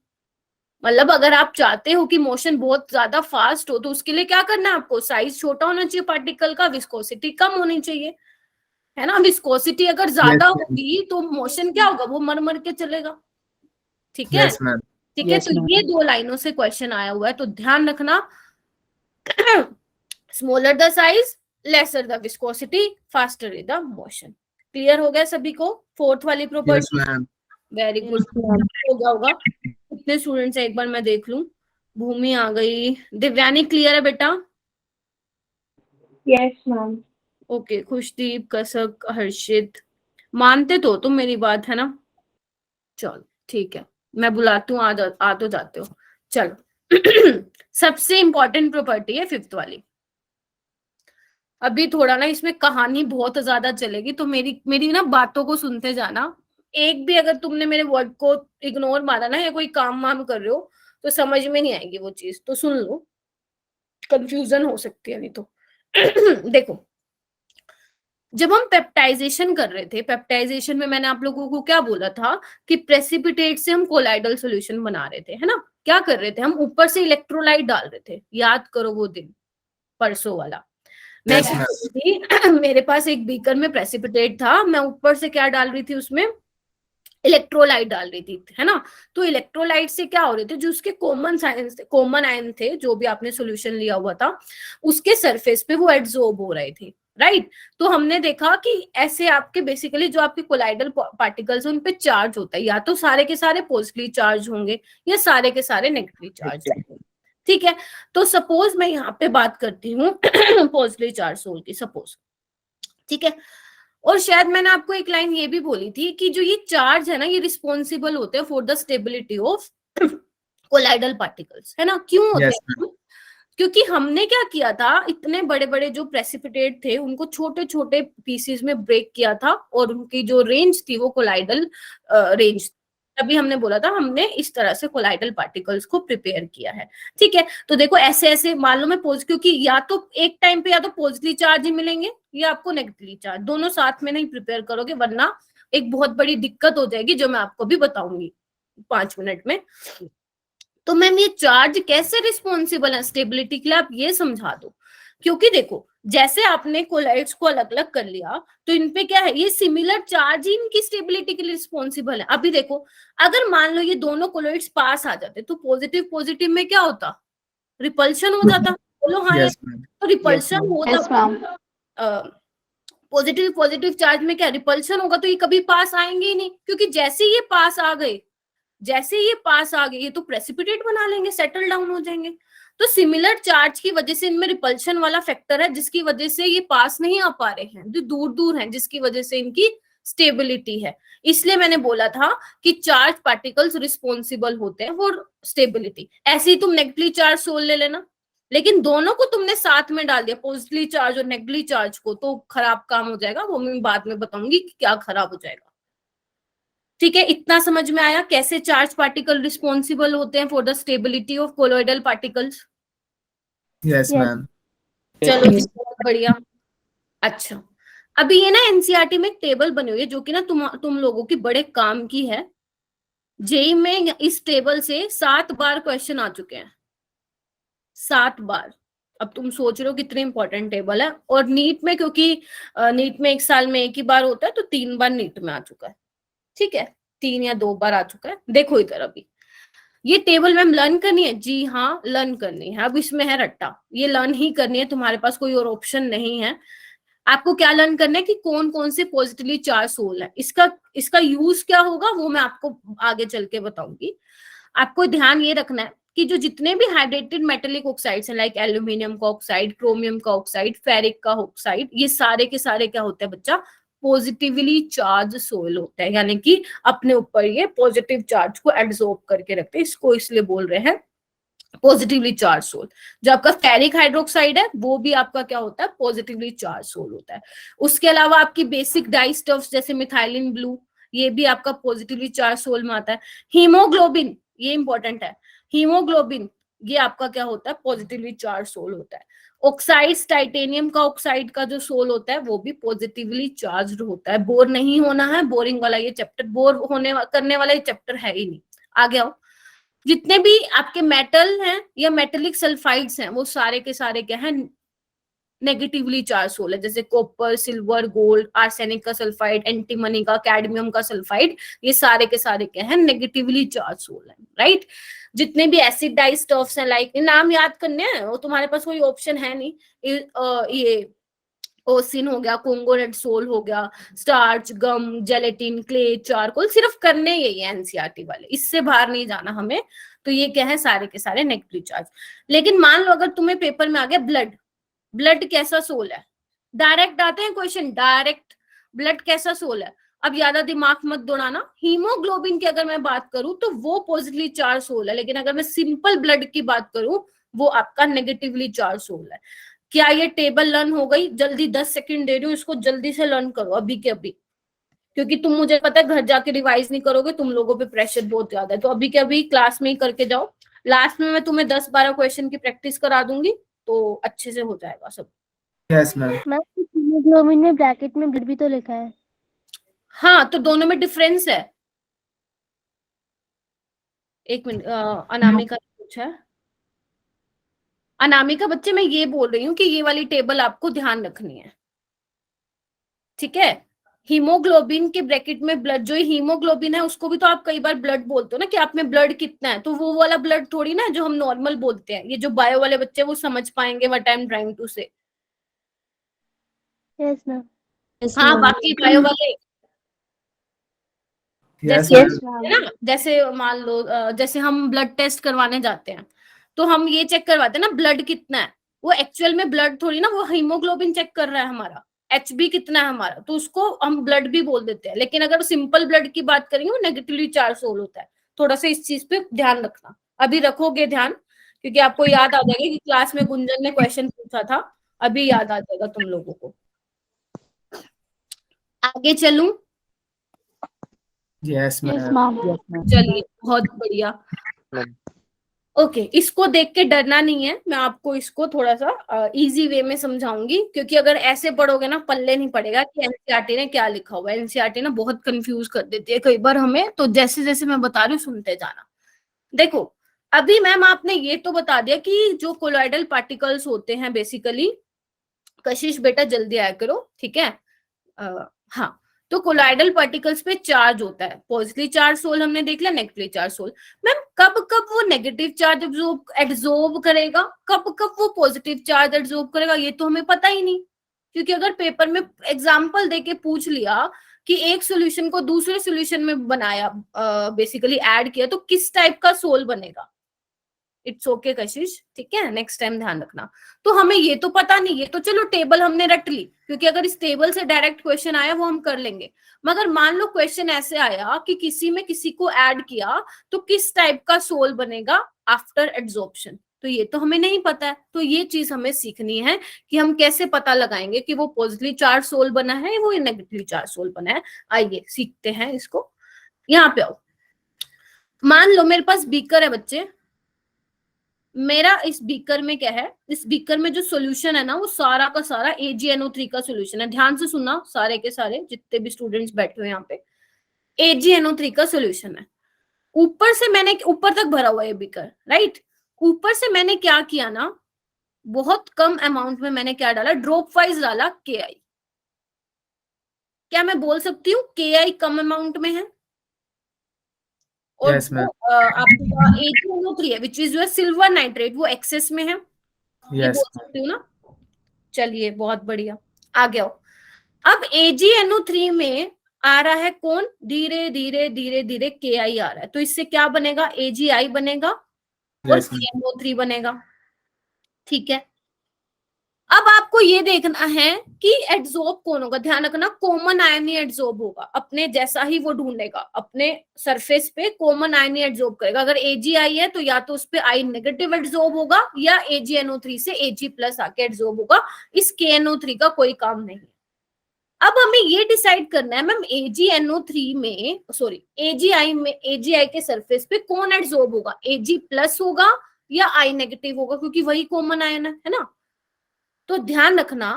मतलब अगर आप चाहते हो कि मोशन बहुत ज्यादा फास्ट हो तो उसके लिए क्या करना है आपको? साइज छोटा होना चाहिए पार्टिकल का, विस्कोसिटी कम होनी चाहिए, है ना? विस्कोसिटी अगर ज्यादा Yes, होगी तो मोशन क्या होगा? वो मर मर के चलेगा। ठीक है, यस मैम। ठीक है। Yes, तो ma'am. ये दो लाइनों से क्वेश्चन आया हुआ है, तो ध्यान रखना। Smaller the size, lesser the viscosity, faster is the motion. Clear हो गया सभी को? फोर्थ वाली yes property. Ma'am. Very good. Yes, ma'am. हो गया होगा। कितने स्टूडेंट्स है एक बार मैं देख लूं। भूमि आ गई, दिव्यानी क्लियर है बेटा? Yes, ma'am. ओके, खुशदीप, कसक, हर्षित, मानते तो तुम मेरी बात, है ना? चलो ठीक है, मैं बुलाती हूँ, आ तो जाते हो। चलो सबसे इंपॉर्टेंट प्रॉपर्टी है फिफ्थ वाली। अभी थोड़ा ना इसमें कहानी बहुत ज्यादा चलेगी, तो मेरी मेरी ना बातों को सुनते जाना। एक भी अगर तुमने मेरे वर्ड को इग्नोर मारा ना, या कोई काम वाम कर रहे हो, तो समझ में नहीं आएगी वो चीज, तो सुन लो, कंफ्यूजन हो सकती है नहीं तो। देखो, जब हम पेप्टाइजेशन कर रहे थे, पेप्टाइजेशन में मैंने आप लोगों को क्या बोला था कि प्रेसिपिटेट से हम कोलाइडल सॉल्यूशन बना रहे थे, है ना? क्या कर रहे थे हम? ऊपर से इलेक्ट्रोलाइट डाल रहे थे। याद करो वो दिन, परसों वाला। मैं यस क्या मैम। कर रही थी, मेरे पास एक बीकर में प्रेसिपिटेट था, मैं ऊपर से क्या डाल रही थी उसमें? इलेक्ट्रोलाइट डाल रही थी, है ना? तो इलेक्ट्रोलाइट से क्या हो रहे थे, जो उसके कॉमन आयन थे, जो भी आपने सॉल्यूशन लिया हुआ था, उसके सरफेस पे वो एड्सॉर्ब हो रहे थे, राइट? तो हमने देखा कि ऐसे आपके बेसिकली जो आपके कोलाइडल पार्टिकल्स उन पे चार्ज होता है, या तो सारे के सारे पॉजिटिवली चार्ज होंगे या सारे के सारे नेगेटिवली चार्ज होंगे। ठीक है, तो सपोज मैं यहाँ पे बात करती हूँ पॉजिटिवली चार्ज सोल की, सपोज। ठीक है, और शायद मैंने आपको एक लाइन ये भी बोली थी कि जो ये चार्ज है ना, ये रिस्पॉन्सिबल होते हैं for the stability of colloidal particles, है ना? क्यों होते यस मैम। हैं? क्योंकि हमने क्या किया था, इतने बड़े बड़े जो प्रेसिपिटेट थे उनको छोटे छोटे पीसेस में ब्रेक किया था, और उनकी जो रेंज थी वो कोलाइडल रेंज। तभी हमने बोला था हमने इस तरह से कोलाइडल पार्टिकल्स को प्रिपेयर किया है। ठीक है, तो देखो ऐसे ऐसे मालूम है क्योंकि या तो एक टाइम पे या तो पॉजिटिवली चार्ज ही मिलेंगे या आपको नेगेटिवली चार्ज, दोनों साथ में नहीं प्रिपेयर करोगे, वरना एक बहुत बड़ी दिक्कत हो जाएगी, जो मैं आपको भी बताऊंगी 5 मिनट में। तो मैम ये चार्ज कैसे रिस्पॉन्सिबल है स्टेबिलिटी के लिए, आप ये समझा दो। क्योंकि देखो, जैसे आपने कोलाइड्स को अलग अलग कर लिया, तो इनपे क्या है, ये सिमिलर चार्ज ही इनकी स्टेबिलिटी के लिए रिस्पॉन्सिबल है। अभी देखो, अगर मान लो ये दोनों कोलाइड्स पास आ जाते, तो पॉजिटिव पॉजिटिव में क्या होता? रिपल्शन हो जाता। बोलो हाँ या यस मैम। तो रिपल्शन होता। Yes, ma'am. Positive positive charge में क्या रिपल्शन होगा, तो ये कभी पास आएंगे ही नहीं, क्योंकि जैसे ये पास आ गए, जैसे ये पास आ गए, ये तो प्रेसिपिटेट बना लेंगे, सेटल डाउन हो जाएंगे। तो सिमिलर चार्ज की वजह से इनमें रिपल्शन वाला फैक्टर है, जिसकी वजह से ये पास नहीं आ पा रहे हैं, जो दूर दूर हैं, जिसकी वजह से इनकी स्टेबिलिटी है। इसलिए मैंने बोला था कि चार्ज पार्टिकल्स रिस्पॉन्सिबल होते हैं फॉर स्टेबिलिटी। ऐसे ही तुम नेगेटिवली चार्ज सोल ले लेना, लेकिन दोनों को तुमने साथ में डाल दिया, पॉजिटिवली चार्ज और नेगेटिवली चार्ज को, तो खराब काम हो जाएगा। वो मैं बाद में बताऊंगी कि क्या खराब हो जाएगा। ठीक है, इतना समझ में आया कैसे चार्ज पार्टिकल रिस्पॉन्सिबल होते हैं for the stability of colloidal particles? Yes Yes. Ma'am. चलो जी, बहुत बढ़िया। अच्छा, अभी ये ना एनसीईआरटी में एक टेबल बनी हुई है जो कि ना तुम लोगों की बड़े काम की है। जेई में इस टेबल से 7 बार क्वेश्चन आ चुके हैं, 7 बार। अब तुम सोच रहे हो कितनी इंपॉर्टेंट टेबल है। और नीट में, क्योंकि नीट में 1 साल में एक ही बार होता है, तो 3 बार नीट में आ चुका है। ठीक है, 3 या 2 बार आ चुका है। देखो इधर, अभी ये टेबल मैम लर्न करनी है? जी हाँ, लर्न करनी है। अब इसमें है रट्टा, ये लर्न ही करनी है, तुम्हारे पास कोई और ऑप्शन नहीं है। आपको क्या लर्न करना है कि कौन कौन से पॉजिटिवली चार्ज सोल है। इसका यूज क्या होगा वो मैं आपको आगे चल के बताऊंगी। आपको ध्यान ये रखना है कि जो जितने भी हाइड्रेटेड मेटेलिक ऑक्साइड्स हैं, लाइक एल्यूमिनियम का ऑक्साइड, क्रोमियम का ऑक्साइड, फेरिक का ऑक्साइड, ये सारे के सारे क्या होते हैं बच्चा? पॉजिटिवली चार्ज सोल होता है, यानी कि अपने ऊपर ये पॉजिटिव चार्ज को एब्जॉर्ब करके रखते हैं। इसको इसलिए बोल रहे हैं पॉजिटिवली चार्ज सोल। जो आपका फेरिक हाइड्रोक्साइड है वो भी आपका क्या होता है? पॉजिटिवली चार्ज सोल होता है। उसके अलावा आपकी बेसिक डाई स्टफ्स जैसे मिथाइलिन ब्लू, ये भी आपका पॉजिटिवली चार्ज सोल में आता है। हीमोग्लोबिन, ये इंपॉर्टेंट है, हीमोग्लोबिन ये आपका क्या होता है? पॉजिटिवली चार्ज सोल होता है। ऑक्साइड्स, टाइटेनियम का ऑक्साइड का जो सोल होता है वो भी पॉजिटिवली चार्ज होता है। बोर नहीं होना है, बोरिंग वाला ये चैप्टर, बोर होने करने वाला ये चैप्टर है ही नहीं। आगे आओ। जितने भी आपके मेटल हैं या मेटेलिक सल्फाइड्स हैं वो सारे के सारे क्या है? नेगेटिवली चार्ज सोल है। जैसे कॉपर, सिल्वर, गोल्ड, आर्सेनिक का सल्फाइड, एंटीमनी का, कैडमियम का सल्फाइड, ये सारे के सारे क्या है? नेगेटिवली चार्ज सोल है, राइट। जितने भी एसिड डाई स्टफ्स हैं, लाइक नाम याद करने हैं, वो तुम्हारे पास कोई ऑप्शन है नहीं। ये ओसिन हो गया, कोंगो रेड सोल हो गया, स्टार्च, गम, जेलेटिन, क्ले, चारकोल, सिर्फ करने यही है एनसीईआरटी वाले, इससे बाहर नहीं जाना हमें। तो ये क्या है? सारे के सारे नेगेटिव चार्ज। लेकिन मान लो अगर तुम्हें पेपर में आ गया ब्लड, ब्लड कैसा सोल है? डायरेक्ट आते हैं क्वेश्चन, डायरेक्ट ब्लड कैसा सोल है। अब ज्यादा दिमाग मत दौड़ाना। हीमोग्लोबिन की अगर मैं बात करूं तो वो पॉजिटिवली चार्ज सोल है, लेकिन अगर मैं सिंपल ब्लड की बात करूं वो आपका नेगेटिवली चार्ज सोल है। क्या ये टेबल लर्न हो गई? जल्दी 10 सेकंड दे रही हूँ, इसको जल्दी से लर्न करो अभी के अभी, क्योंकि तुम, मुझे पता है घर जाके रिवाइज नहीं करोगे, तुम लोगों पे प्रेशर बहुत ज्यादा है। तो अभी के अभी क्लास में ही करके जाओ। लास्ट में मैं तुम्हें 10-12 क्वेश्चन की प्रैक्टिस करा दूंगी, तो अच्छे से हो जाएगा सब। Yes ma'am. मैम हीमोग्लोबिन में ब्रैकेट में ब्लड भी तो लिखा है। हाँ, तो दोनों में डिफरेंस है। एक मिनट, अनामिका ने पूछा है। अनामिका बच्चे, मैं ये बोल रही हूँ कि ये वाली टेबल आपको ध्यान रखनी है, ठीक है। हीमोग्लोबिन के ब्रैकेट में ब्लड, जो हीमोग्लोबिन है उसको भी तो आप कई बार ब्लड बोलते हो ना, कि आप में ब्लड कितना है, तो वो वाला ब्लड थोड़ी ना जो हम नॉर्मल बोलते हैं। ये जो बायो वाले बच्चे वो समझ पाएंगे what I am trying to say. Yes ma'am. हाँ, बाकी बायो वाले यस जैसे मैम। है ना, जैसे मान लो जैसे हम ब्लड टेस्ट करवाने जाते हैं तो हम ये चेक करवाते हैं ना ब्लड कितना है। वो एक्चुअल में ब्लड थोड़ी ना, वो हीमोग्लोबिन चेक कर रहा है हमारा, एचबी कितना है हमारा, तो उसको हम ब्लड भी बोल देते हैं। लेकिन अगर सिंपल ब्लड की बात करेंगे वो नेगेटिवली चार्ज सोल होता है। थोड़ा सा इस चीज पे ध्यान रखना, अभी रखोगे ध्यान, क्योंकि आपको याद आ जाएगा कि क्लास में गुंजन ने क्वेश्चन पूछा था, अभी याद आ जाएगा तुम लोगों को। आगे चलूं? Yes yes ma'am. मैम। चलिए, बहुत बढ़िया। ओके, इसको देख के डरना नहीं है, मैं आपको इसको थोड़ा सा इजी वे में समझाऊंगी, क्योंकि अगर ऐसे पढ़ोगे ना पल्ले नहीं पड़ेगा कि एनसीईआरटी ने क्या लिखा हुआ है। एनसीईआरटी ना बहुत कंफ्यूज कर देती है कई बार हमें, तो जैसे जैसे मैं बता रही हूँ सुनते जाना। देखो, अभी मैम आपने ये तो बता दिया कि जो कोलॉइडल पार्टिकल्स होते हैं बेसिकली, कशिश बेटा जल्दी आया करो, ठीक है। हाँ, तो कोलॉइडल पार्टिकल्स पे चार्ज होता है, पॉजिटिवली चार्ज सोल हमने देख लिया, नेगेटिवली चार्ज सोल। मैम कब कब वो नेगेटिव चार्ज एब्जॉर्ब करेगा, कब कब वो पॉजिटिव चार्ज एब्जॉर्ब करेगा, ये तो हमें पता ही नहीं। क्योंकि अगर पेपर में एग्जाम्पल देके पूछ लिया कि एक सॉल्यूशन को दूसरे सॉल्यूशन में बनाया, बेसिकली ऐड किया, तो किस टाइप का सोल बनेगा। इट्स ओके कशिश, ठीक है, नेक्स्ट टाइम ध्यान रखना। तो हमें ये तो पता नहीं, ये तो चलो टेबल हमने रट ली, क्योंकि अगर इस टेबल से डायरेक्ट क्वेश्चन आया वो हम कर लेंगे। मगर मान लो क्वेश्चन ऐसे आया कि किसी में किसी को ऐड किया तो किस टाइप का सोल बनेगा आफ्टर एड्सॉर्प्शन, तो ये तो हमें नहीं पता है, तो ये चीज हमें सीखनी है कि हम कैसे पता लगाएंगे कि वो पॉजिटिवली चार्ज सोल बना है वो नेगेटिवली चार्ज सोल बना है। आइए सीखते हैं इसको। यहाँ पे आओ, मान लो मेरे पास बीकर है बच्चे, मेरा इस बीकर में क्या है, इस बीकर में जो सॉल्यूशन है ना वो सारा का सारा AgNO3 का सॉल्यूशन है। ध्यान से सुनना सारे के सारे जितने भी स्टूडेंट्स बैठे हुए यहाँ पे, AgNO3 का सॉल्यूशन है। ऊपर से मैंने ऊपर तक भरा हुआ है बीकर, राइट। ऊपर से मैंने क्या किया ना, बहुत कम अमाउंट में मैंने क्या डाला, ड्रॉप वाइज डाला KI। क्या मैं बोल सकती हूँ KI कम अमाउंट में है? और Yes, ma'am. आपका AgNO3 है विच इज जो सिल्वर नाइट्रेट वो एक्सेस में है, ये Yes. बोल सकती हूँ ना। चलिए बहुत बढ़िया, आगे आओ। अब AgNO3 में आ रहा है कौन, धीरे धीरे धीरे धीरे KI आ रहा है, तो इससे क्या बनेगा, AgI बनेगा और Yes, ma'am. KNO3 बनेगा। ठीक है, अब आपको ये देखना है कि एड्सॉर्ब कौन होगा। ध्यान रखना कॉमन आयन ही एड्सॉर्ब होगा, अपने जैसा ही वो ढूंढेगा, अपने सरफेस पे कॉमन आयन ही एड्सॉर्ब करेगा। अगर AgI है तो या तो उस पे I नेगेटिव एड्सॉर्ब होगा या AgNO3 से Ag प्लस आके एड्सॉर्ब होगा। इस KNO3 का कोई काम नहीं है। अब हमें ये डिसाइड करना है मैम AgNO3 में, सॉरी AgI में, AgI के सरफेस पे कौन एड्सॉर्ब होगा, Ag प्लस होगा या I नेगेटिव होगा, क्योंकि वही कॉमन आयन है ना। तो ध्यान रखना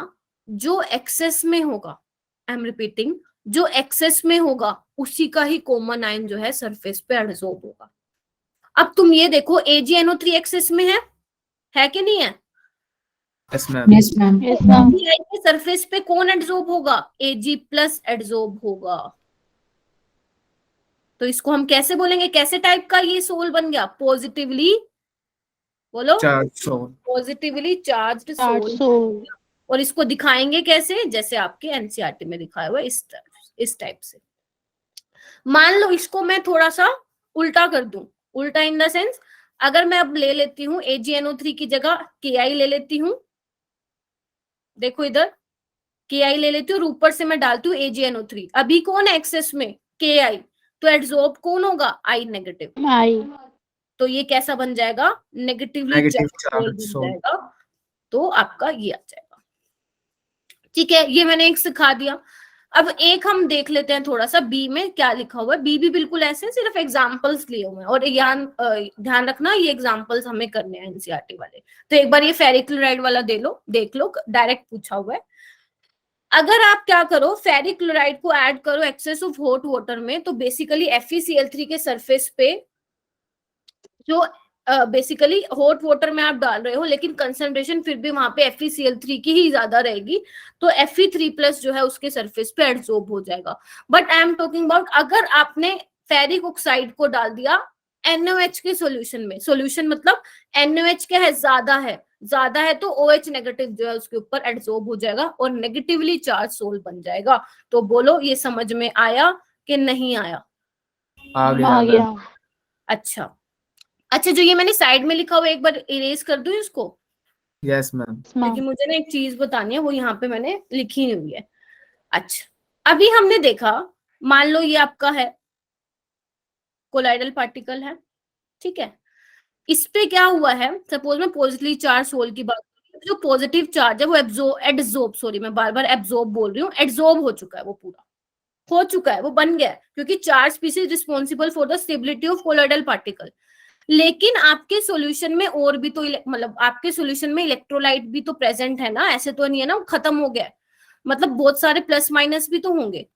जो एक्सेस में होगा, आई एम रिपीटिंग, जो एक्सेस में होगा उसी का ही कॉमन आयन जो है सरफेस पे एड्सॉर्ब होगा। अब तुम ये देखो AgNO3 एक्सेस में है कि नहीं है? Yes, ma'am. Yes, ma'am. Yes, ma'am. AgI के सरफेस पे कौन एड्सॉर्ब होगा, Ag प्लस एड्सॉर्ब होगा। तो इसको हम कैसे बोलेंगे, कैसे टाइप का ये सोल बन गया, पॉजिटिवली, बोलो, Charge soul. Positively charged Charged sol. soul. और इसको दिखाएंगे कैसे, जैसे आपके NCERT में दिखाया हुआ इस टाइप से। मान लो इसको मैं थोड़ा सा उल्टा कर दूं, उल्टा इन द सेंस, अगर मैं अब ले लेती हूँ AgNO3 की जगह KI ले लेती हूँ, देखो इधर KI ले लेती हूँ और ऊपर से मैं डालती हूँ AgNO3। अभी कौन है एक्सेस में, KI, तो एड्सॉर्ब कौन होगा, I नेगेटिव। I. तो ये कैसा बन जाएगा, नेगेटिवली Negative चार्ज charge बन soul. जाएगा। तो आपका ये आ जाएगा। ठीक है, ये मैंने एक सिखा दिया। अब एक हम देख लेते हैं थोड़ा सा बी में क्या लिखा हुआ है। बी भी बिल्कुल ऐसे, सिर्फ एग्जांपल्स लिए हुए हैं, और ध्यान रखना ये एग्जांपल्स हमें करने हैं NCERT वाले। तो एक बार ये फेरिक क्लोराइड वाला देख लो, डायरेक्ट पूछा हुआ है। अगर आप क्या करो, फेरिक क्लोराइड को ऐड करो एक्सेस ऑफ हॉट वाटर में, तो बेसिकली FeCl3 के सरफेस पे जो बेसिकली हॉट वाटर में आप डाल रहे हो, लेकिन कंसंट्रेशन फिर भी वहां पे FeCl3 की ही ज्यादा रहेगी, तो Fe3+ जो है उसके सरफेस पे एड्सॉर्ब हो जाएगा। But I am talking about अगर आपने फेरिक ऑक्साइड को डाल दिया NOH के सॉल्यूशन में, सॉल्यूशन मतलब NOH क्या है, ज्यादा है तो OH नेगेटिव जो है उसके ऊपर एड्सॉर्ब हो जाएगा और नेगेटिवली चार्ज सोल बन जाएगा। तो बोलो ये समझ में आया कि नहीं आया? आ गया आ ma'am. गया. अच्छा, जो ये मैंने साइड में लिखा हुआ है एक बार इरेज कर दूं इसको, Yes, ma'am. क्योंकि मुझे ना एक चीज बतानी है, वो यहाँ पे मैंने लिखी नहीं हुई है। अच्छा, अभी हमने देखा, मान लो ये आपका है कोलाइडल पार्टिकल है, ठीक है। इस पे क्या हुआ है, सपोज मैं पॉजिटिवली चार्ज सोल की बात करूं, जो पॉजिटिव चार्ज है वो मैं बार बार एब्जॉर्ब बोल रही हूँ, एड्सॉर्ब हो चुका है, वो पूरा हो चुका है, वो बन गया है, क्योंकि charge species responsible for the stability of colloidal particle. लेकिन आपके सॉल्यूशन में और भी तो मतलब आपके सॉल्यूशन में इलेक्ट्रोलाइट भी तो प्रेजेंट है ना, ऐसे तो नहीं है ना वो खत्म हो गया है, मतलब बहुत सारे प्लस माइनस भी तो होंगे,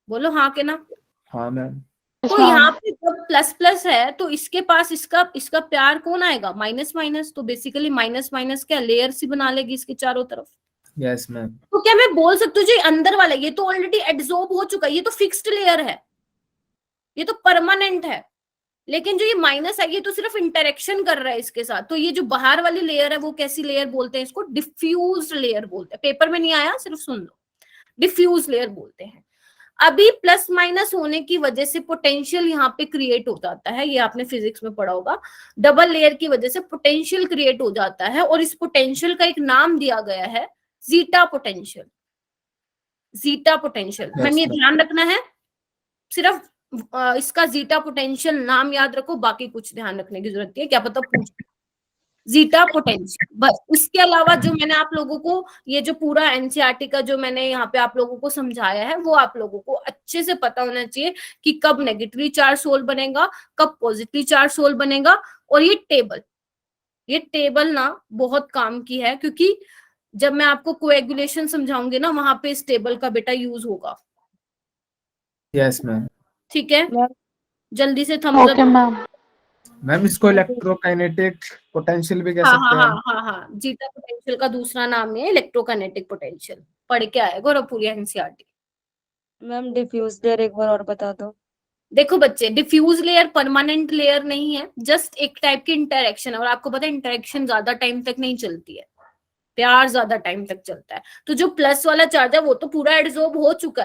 बोलो हाँ के ना। हाँ मैम. तो यहाँ पे जब प्लस प्लस है तो इसके पास इसका प्यार कौन आएगा, माइनस माइनस, तो बेसिकली माइनस माइनस क्या लेयर सी बना लेगी इसके चारों तरफ। Yes, ma'am. तो क्या मैं बोल सकती हूँ जो अंदर वाला ये तो ऑलरेडी एड्सॉर्ब हो चुका है, ये तो फिक्स्ड लेयर है, ये तो परमानेंट है, लेकिन जो ये माइनस है ये तो सिर्फ इंटरेक्शन कर रहा है इसके साथ। तो ये जो बाहर वाली लेयर है वो कैसी लेयर बोलते हैं, इसको डिफ्यूज लेयर बोलते हैं। पेपर में नहीं आया, सिर्फ सुन लो, डिफ्यूज लेयर बोलते हैं। अभी प्लस माइनस होने की वजह से पोटेंशियल यहाँ पे क्रिएट हो जाता है, ये आपने फिजिक्स में पढ़ा होगा, डबल लेयर की वजह से पोटेंशियल क्रिएट हो जाता है, और इस पोटेंशियल का एक नाम दिया गया है zeta potential. Zeta potential ma'am, ये ध्यान रखना है, सिर्फ इसका जीटा पोटेंशियल नाम याद रखो, बाकी कुछ ध्यान रखने की जरूरत है, क्या पता पूछ। जीटा पोटेंशियल, बस। इसके अलावा जो मैंने आप लोगों को ये जो पूरा एनसीईआरटी का जो मैंने यहाँ पे आप लोगों को समझाया है वो आप लोगों को अच्छे से पता होना चाहिए कि कब नेगेटिवली चार्ज होल बनेगा, कब पॉजिटिवली चार्ज होल बनेगा। और ये टेबल ना बहुत काम की है, क्योंकि जब मैं आपको कोएगुलेशन समझाऊंगी ना वहां पे इस टेबल का बेटा यूज होगा। Yes ma'am. ठीक है, मैम जल्दी से thumbs okay up. Ma'am. Ma'am इसको इलेक्ट्रोकाइनेटिक पोटेंशियल भी कह हाँ सकते हाँ हैं। हाँ हाँ हाँ, जीटा पोटेंशियल का दूसरा नाम है इलेक्ट्रोकाइनेटिक पोटेंशियल। पढ़ के आएगा और पूरी एनसीईआरटी। मैम डिफ्यूज लेयर एक बार और बता दो। देखो बच्चे, डिफ्यूज लेयर परमानेंट लेयर नहीं है, जस्ट एक टाइप की इंटरेक्शन है। और आपको पता है इंटरेक्शन ज्यादा टाइम तक नहीं चलती है, प्यार ज्यादा टाइम तक चलता है। तो जो प्लस वाला चार्ज है वो तो पूरा एड्सॉर्ब हो चुका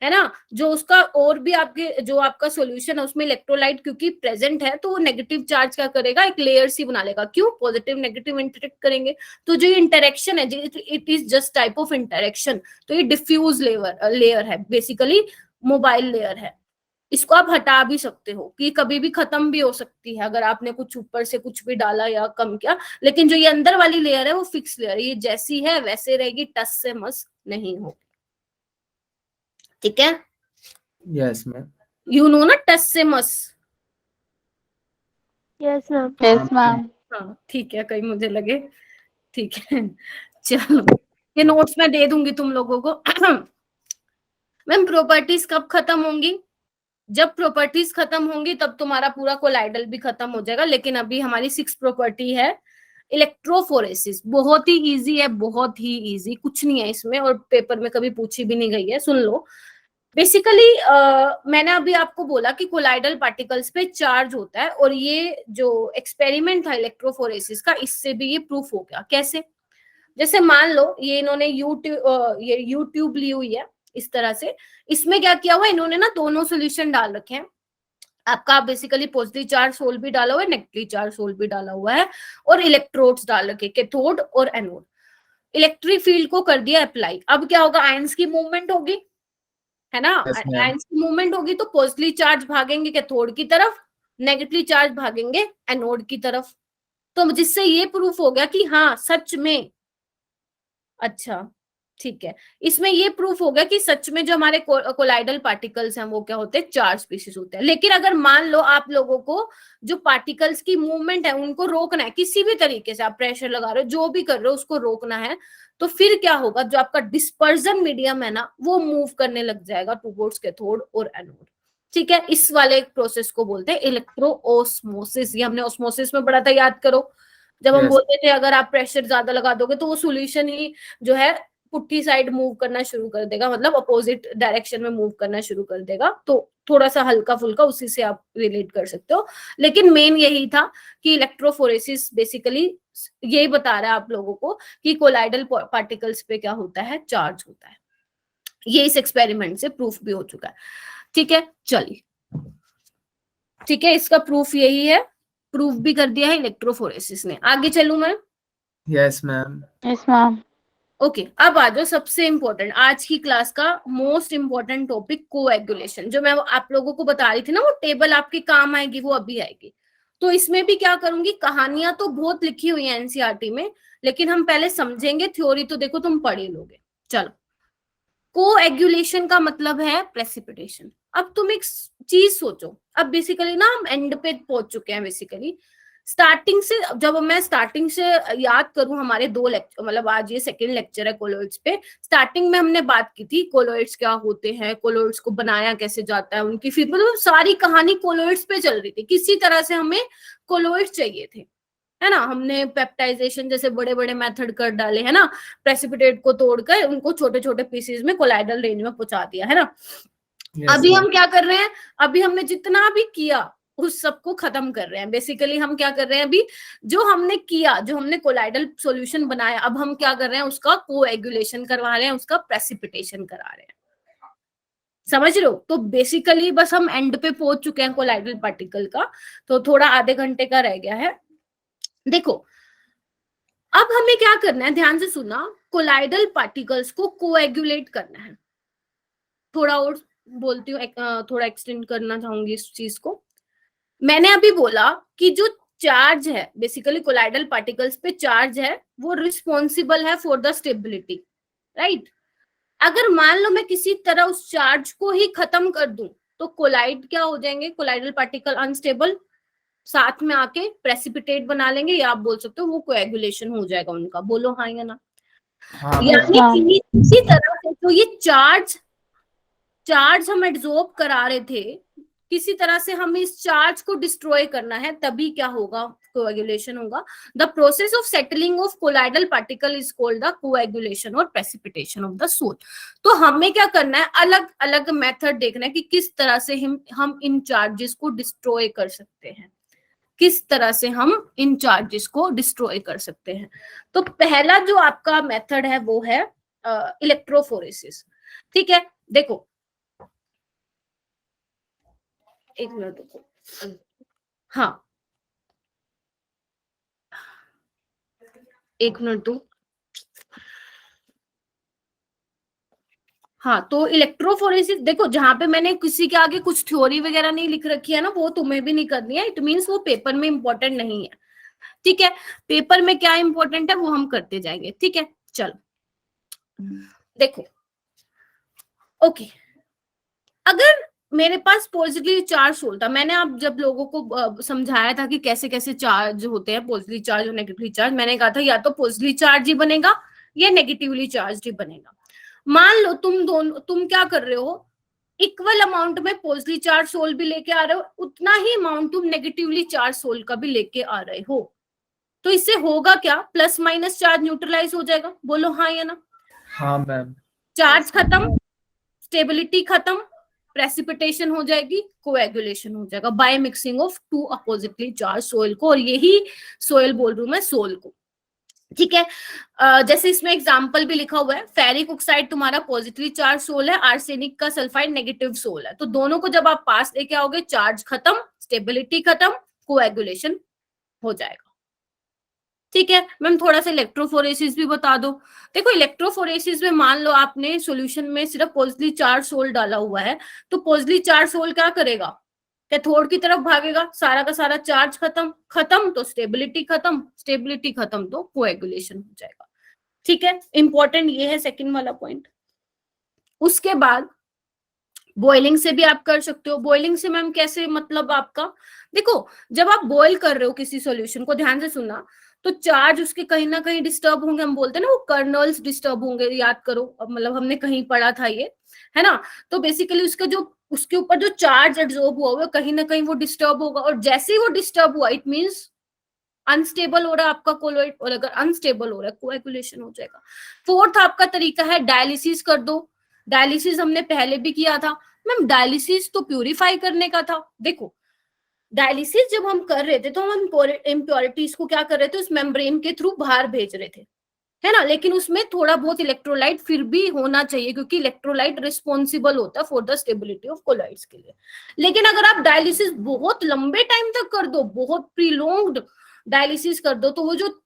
है ना। जो उसका और भी आपके जो आपका सॉल्यूशन है उसमें इलेक्ट्रोलाइट क्योंकि प्रेजेंट है, तो वो नेगेटिव चार्ज क्या करेगा, एक लेयर सी बना लेगा। क्यों? पॉजिटिव नेगेटिव इंटरेक्ट करेंगे। तो जो इंटरेक्शन है, it is just type of interaction. तो ये डिफ्यूज लेयर है, बेसिकली मोबाइल लेयर है। इसको आप हटा भी सकते हो कि कभी भी खत्म भी हो सकती है अगर आपने कुछ ऊपर से कुछ भी डाला या कम किया। लेकिन जो ये अंदर वाली लेयर है वो फिक्स लेयर है, ये जैसी है वैसे रहेगी, टच से मस नहीं होगी। ठीक है, यस मैम। यू नो ना, टच से मस। Yes ma'am. Yes ma'am. हाँ ठीक है, कहीं मुझे लगे। ठीक है चलो, ये नोट्स मैं दे दूंगी तुम लोगों को। मैम प्रॉपर्टीज कब खत्म होंगी? जब प्रॉपर्टीज खत्म होंगी तब तुम्हारा पूरा कोलाइडल भी खत्म हो जाएगा। लेकिन अभी हमारी 6 प्रॉपर्टी है इलेक्ट्रोफोरेसिस। बहुत ही इजी है, बहुत ही इजी, कुछ नहीं है इसमें और पेपर में कभी पूछी भी नहीं गई है। सुन लो, बेसिकली मैंने अभी आपको बोला कि कोलाइडल पार्टिकल्स पे चार्ज होता है, और ये जो एक्सपेरिमेंट था इलेक्ट्रोफोरेसिस का, इससे भी ये प्रूफ हो गया। कैसे? जैसे मान लो ये इन्होंने यूट्यूब ली हुई है इस तरह से। इसमें क्या किया हुआ है इन्होंने ना, दोनों सोल्यूशन डाल रखे हैं। आपका बेसिकली पॉजिटिव चार्ज सोल भी डाला हुआ है, नेगेटिव चार्ज सोल भी डाला हुआ है, और इलेक्ट्रोड्स डाल रखे, कैथोड और एनोड। इलेक्ट्रिक फील्ड को कर दिया अप्लाई। अब क्या होगा, आयंस की मूवमेंट होगी, है ना। Yes, ma'am. आयंस की मूवमेंट होगी तो पॉजिटिव चार्ज भागेंगे कैथोड की तरफ, नेगेटिव चार्ज भागेंगे एनोड की तरफ। तो जिससे ये प्रूफ हो गया कि हाँ सच में, अच्छा ठीक है, इसमें ये प्रूफ हो गया कि सच में जो हमारे कोलाइडल पार्टिकल्स हैं वो क्या होते हैं, चार्ज स्पीशीज होते हैं। लेकिन अगर मान लो आप लोगों को जो पार्टिकल्स की मूवमेंट है उनको रोकना है किसी भी तरीके से, आप प्रेशर लगा रहे हो, जो भी कर रहे हो उसको रोकना है, तो फिर क्या होगा, जो आपका डिस्पर्जन मीडियम है ना वो मूव करने लग जाएगा टुवर्ड्स कैथोड और एनोड। ठीक है, इस वाले प्रोसेस को बोलते हैं इलेक्ट्रो ऑस्मोसिस। ये हमने ऑस्मोसिस में पढ़ा था, याद करो। जब हम Yes. बोलते थे अगर आप प्रेशर ज्यादा लगा दोगे तो वो सोल्यूशन ही जो है पुट्ठी साइड मूव करना शुरू कर देगा, मतलब अपोजिट डायरेक्शन में मूव करना शुरू कर देगा। तो थोड़ा सा हल्का फुल्का उसी से आप रिलेट कर सकते हो। लेकिन मेन यही था कि इलेक्ट्रोफोरेसिस बेसिकली यही बता रहा है आप लोगों को कि कोलाइडल पार्टिकल्स पे क्या होता है, चार्ज होता है। ये इस एक्सपेरिमेंट से प्रूफ भी हो चुका है। ठीक है, चलिए, ठीक है, इसका प्रूफ यही है, प्रूफ भी कर दिया है इलेक्ट्रोफोरेसिस ने। आगे चलूं मैं? Yes ma'am. Yes ma'am. Okay, अब आ जाओ सबसे इंपॉर्टेंट आज की क्लास का मोस्ट इंपॉर्टेंट टॉपिक, कोएगुलेशन। जो मैं आप लोगों को बता रही थी ना, वो टेबल आपके काम आएगी, वो अभी आएगी। तो इसमें भी क्या करूंगी, कहानियां तो बहुत लिखी हुई है एनसीईआरटी में, लेकिन हम पहले समझेंगे। थ्योरी तो देखो तुम पढ़ ही लोगे। चलो, कोएगुलेशन का मतलब है प्रेसिपिटेशन। अब तुम एक चीज सोचो, अब बेसिकली ना हम एंड पे पहुंच चुके हैं। बेसिकली स्टार्टिंग से, जब मैं स्टार्टिंग से याद करूं, हमारे 2 लेक्चर, मतलब आज ये सेकंड लेक्चर है कोलोइड्स पे। स्टार्टिंग में हमने बात की थी कोलोइड्स क्या होते हैं, कोलोइड्स को बनाया कैसे जाता है, उनकी फिर मतलब सारी कहानी कोलोइड्स पे चल रही थी। किसी तरह से हमें कोलोइड्स चाहिए थे, है ना। हमने पेप्टाइजेशन जैसे बड़े बड़े मेथड कर डाले, है ना। प्रेसिपिटेट को तोड़कर उनको छोटे छोटे पीसेस में कोलाइडल रेंज में पहुंचा दिया, है ना। Yes, अभी ma'am. हम क्या कर रहे हैं, अभी हमने जितना भी किया उस सबको खत्म कर रहे हैं। बेसिकली हम क्या कर रहे हैं, अभी जो हमने किया, जो हमने कोलाइडल सॉल्यूशन बनाया, अब हम क्या कर रहे हैं, उसका कोएगुलेशन करवा रहे हैं, उसका प्रेसिपिटेशन करा रहे हैं। समझ रहे हो? तो बेसिकली बस हम एंड पे पहुंच चुके हैं कोलाइडल पार्टिकल का। तो थोड़ा आधे घंटे का रह गया है। देखो, अब हमें क्या करना है, ध्यान से सुना। कोलाइडल पार्टिकल्स को कोएगुलेट करना है। थोड़ा और बोलती हूँ, थोड़ा एक्सटेंड करना चाहूंगी इस चीज को। मैंने अभी बोला कि जो चार्ज है, बेसिकली कोलाइडल पार्टिकल्स पे चार्ज है, वो रिस्पॉन्सिबल है फॉर द स्टेबिलिटी, राइट। अगर मान लो मैं किसी तरह उस चार्ज को ही खत्म कर दूं तो कोलाइड क्या हो जाएंगे, कोलाइडल पार्टिकल अनस्टेबल, साथ में आके प्रेसिपिटेट बना लेंगे, या आप बोल सकते हो वो कोएगुलेशन हो जाएगा उनका। बोलो हाँ या ना। हाँ यानी हाँ। कि इसी तरह से तो ये चार्ज हम एब्जॉर्ब करा रहे थे, किसी तरह से हमें इस चार्ज को डिस्ट्रॉय करना है, तभी क्या होगा, कोएगुलेशन होगा। The process of settling of colloidal particle is called the coagulation और प्रेसिपिटेशन ऑफ द सोल। तो हमें क्या करना है, अलग अलग मेथड देखना है कि किस तरह से हम इन चार्जेस को डिस्ट्रॉय कर सकते हैं, किस तरह से हम इन चार्जेस को डिस्ट्रॉय कर सकते हैं। तो पहला जो आपका मेथड है वो है इलेक्ट्रोफोरेसिस। ठीक है, देखो एक मिनट रुको, हाँ एक मिनट दो। हाँ, तो इलेक्ट्रोफोरेसिस देखो, जहां पे मैंने किसी के आगे कुछ थ्योरी वगैरह नहीं लिख रखी है ना, वो तुम्हें भी नहीं करनी है। इट मीन्स वो पेपर में इंपॉर्टेंट नहीं है, ठीक है। पेपर में क्या इंपॉर्टेंट है वो हम करते जाएंगे, ठीक है। चलो देखो, ओके, अगर मेरे पास पॉजिटिवली चार्ज सोल था, मैंने आप जब लोगों को समझाया था कि कैसे कैसे चार्ज होते हैं, पॉजिटिवली चार्ज और नेगेटिवली चार्ज, मैंने कहा था या तो पॉजिटिवली चार्ज ही बनेगा या नेगेटिवली चार्ज ही बनेगा। मान लो तुम क्या कर रहे हो, इक्वल अमाउंट में पॉजिटिवली चार्ज सोल भी लेके आ रहे हो, उतना ही अमाउंट तुम नेगेटिवली चार्ज सोल का भी लेके आ रहे हो। तो इससे होगा क्या, प्लस माइनस चार्ज न्यूट्रलाइज हो जाएगा। बोलो हाँ या ना। हाँ मैम। चार्ज खत्म, स्टेबिलिटी खत्म, प्रेसिपिटेशन हो जाएगी, कोएगुलेशन हो जाएगा by mixing of two oppositely charge sol को, और यही सोइल बोल रही हूं मैं, सोल को, ठीक है। जैसे इसमें एग्जांपल भी लिखा हुआ है, फेरिक ऑक्साइड तुम्हारा पॉजिटिवली चार्ज सोल है, आर्सेनिक का सल्फाइड नेगेटिव सोल है। तो दोनों को जब आप पास लेके आओगे, चार्ज खत्म, स्टेबिलिटी खत्म, कोएगुलेशन हो जाएगा, ठीक है। मैम थोड़ा सा इलेक्ट्रोफोरेसिस भी बता दो। देखो इलेक्ट्रोफोरेसिस में मान लो आपने सॉल्यूशन में सिर्फ पॉजिटिवली चार्ज सोल डाला हुआ है, तो पॉजिटिवली चार्ज सोल क्या करेगा, कैथोड की तरफ भागेगा, सारा का सारा चार्ज खत्म, खत्म तो स्टेबिलिटी खत्म, स्टेबिलिटी खत्म तो कोएगुलेशन हो जाएगा, ठीक है। इंपॉर्टेंट ये है सेकंड वाला पॉइंट। उसके बाद बॉइलिंग से भी आप कर सकते हो। बॉइलिंग से मैम कैसे, मतलब आपका देखो, जब आप बॉईल कर रहे हो किसी सॉल्यूशन को, ध्यान से सुनना, तो चार्ज उसके कहीं ना कहीं डिस्टर्ब होंगे, हम बोलते हैं ना वो कर्नल्स डिस्टर्ब होंगे, याद करो, अब मतलब हमने कहीं पढ़ा था ये, है ना। तो बेसिकली उसका जो उसके ऊपर जो चार्ज एब्जॉर्ब हुआ हुआ कहीं ना कहीं वो डिस्टर्ब होगा, और जैसे ही वो डिस्टर्ब हुआ इट मींस अनस्टेबल हो रहा है आपका कोलोइड, और अगर अनस्टेबल हो रहा है कोएगुलेशन हो जाएगा। फोर्थ आपका तरीका है डायलिसिस कर दो। डायलिसिस हमने पहले भी किया था मैम, डायलिसिस तो प्यूरिफाई करने का था। देखो डायलिसिस जब हम कर रहे थे तो हम इम्प्योरिटीज को क्या कर रहे थे, उस मेम्ब्रेन के थ्रू बाहर भेज रहे थे, है ना। लेकिन उसमें थोड़ा बहुत इलेक्ट्रोलाइट फिर भी होना चाहिए, क्योंकि इलेक्ट्रोलाइट रिस्पॉन्सिबल होता है for the stability of colloids के लिए। लेकिन अगर आप डायलिसिस बहुत लंबे टाइम तक कर दो, बहुत प्रीलोंग्ड डायलिसिस कर दो, तो वो जो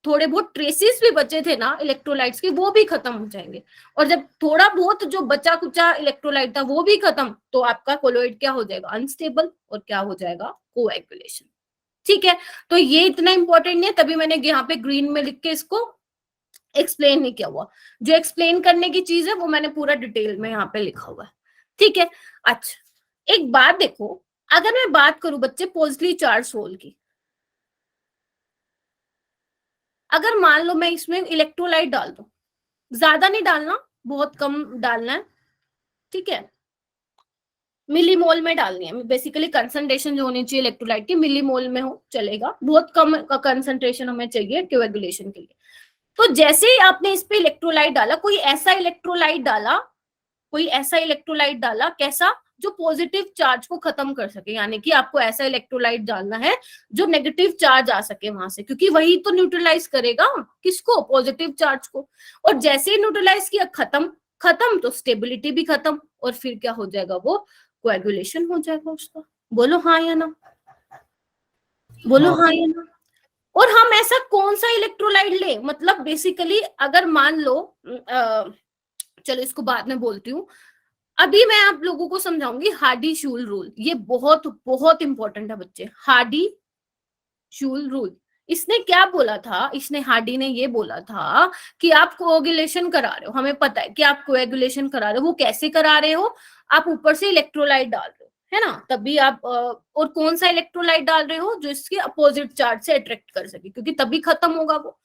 थोड़े बहुत ट्रेसेस भी बचे थे ना इलेक्ट्रोलाइट्स के, वो भी खत्म हो जाएंगे। और जब थोड़ा बहुत जो बचा कुचा इलेक्ट्रोलाइट था वो भी खत्म, तो आपका कोलोइड क्या हो जाएगा, अनस्टेबल, और क्या हो जाएगा, कोएगुलेशन, ठीक है। तो ये इतना इंपॉर्टेंट नहीं है, तभी मैंने यहाँ पे ग्रीन में लिख के इसको एक्सप्लेन नहीं किया हुआ। जो एक्सप्लेन करने की चीज है वो मैंने पूरा डिटेल में यहाँ पे लिखा हुआ है, ठीक है। अच्छा एक बात देखो, अगर मैं बात करूं बच्चे पॉजिटिवली चार्ज सोल की, अगर मान लो मैं इसमें इलेक्ट्रोलाइट डाल दूं, ज्यादा नहीं डालना, बहुत कम डालना है, ठीक है, मिलीमोल में डालनी है। बेसिकली कंसंट्रेशन जो होनी चाहिए इलेक्ट्रोलाइट की मिलीमोल में हो चलेगा, बहुत कम कंसंट्रेशन हमें चाहिए कोएगुलेशन के लिए। तो जैसे ही आपने इस पे इलेक्ट्रोलाइट डाला, कोई ऐसा इलेक्ट्रोलाइट डाला कैसा, जो पॉजिटिव चार्ज को खत्म कर सके, यानी कि आपको ऐसा इलेक्ट्रोलाइट डालना है जो नेगेटिव चार्ज आ सके वहां से, क्योंकि वही तो न्यूट्रलाइज करेगा किसको, पॉजिटिव चार्ज को। और जैसे ही न्यूट्रलाइज किया, खत्म तो स्टेबिलिटी भी खत्म, और फिर क्या हो जाएगा, वो कोएगुलेशन हो जाएगा उसका। बोलो हाँ या ना, बोलो हाँ या ना। और हम ऐसा कौन सा इलेक्ट्रोलाइट ले, मतलब बेसिकली अगर मान लो चलो इसको बाद में बोलती हूँ, अभी मैं आप लोगों को समझाऊंगी हार्डी-शूल रूल। ये बहुत बहुत इंपॉर्टेंट है बच्चे, हार्डी जूल रूल। इसने क्या बोला था, इसने हार्डी ने ये बोला था कि आप कोएगुलेशन करा रहे हो, हमें पता है कि आप कोएगुलेशन करा रहे हो, वो कैसे करा रहे हो, आप ऊपर से इलेक्ट्रोलाइट डाल रहे हो, है ना, तभी आप और कौन सा इलेक्ट्रोलाइट डाल रहे हो, जो इसके अपोजिट चार्ज से अट्रैक्ट कर सके, क्योंकि तभी खत्म होगा वो।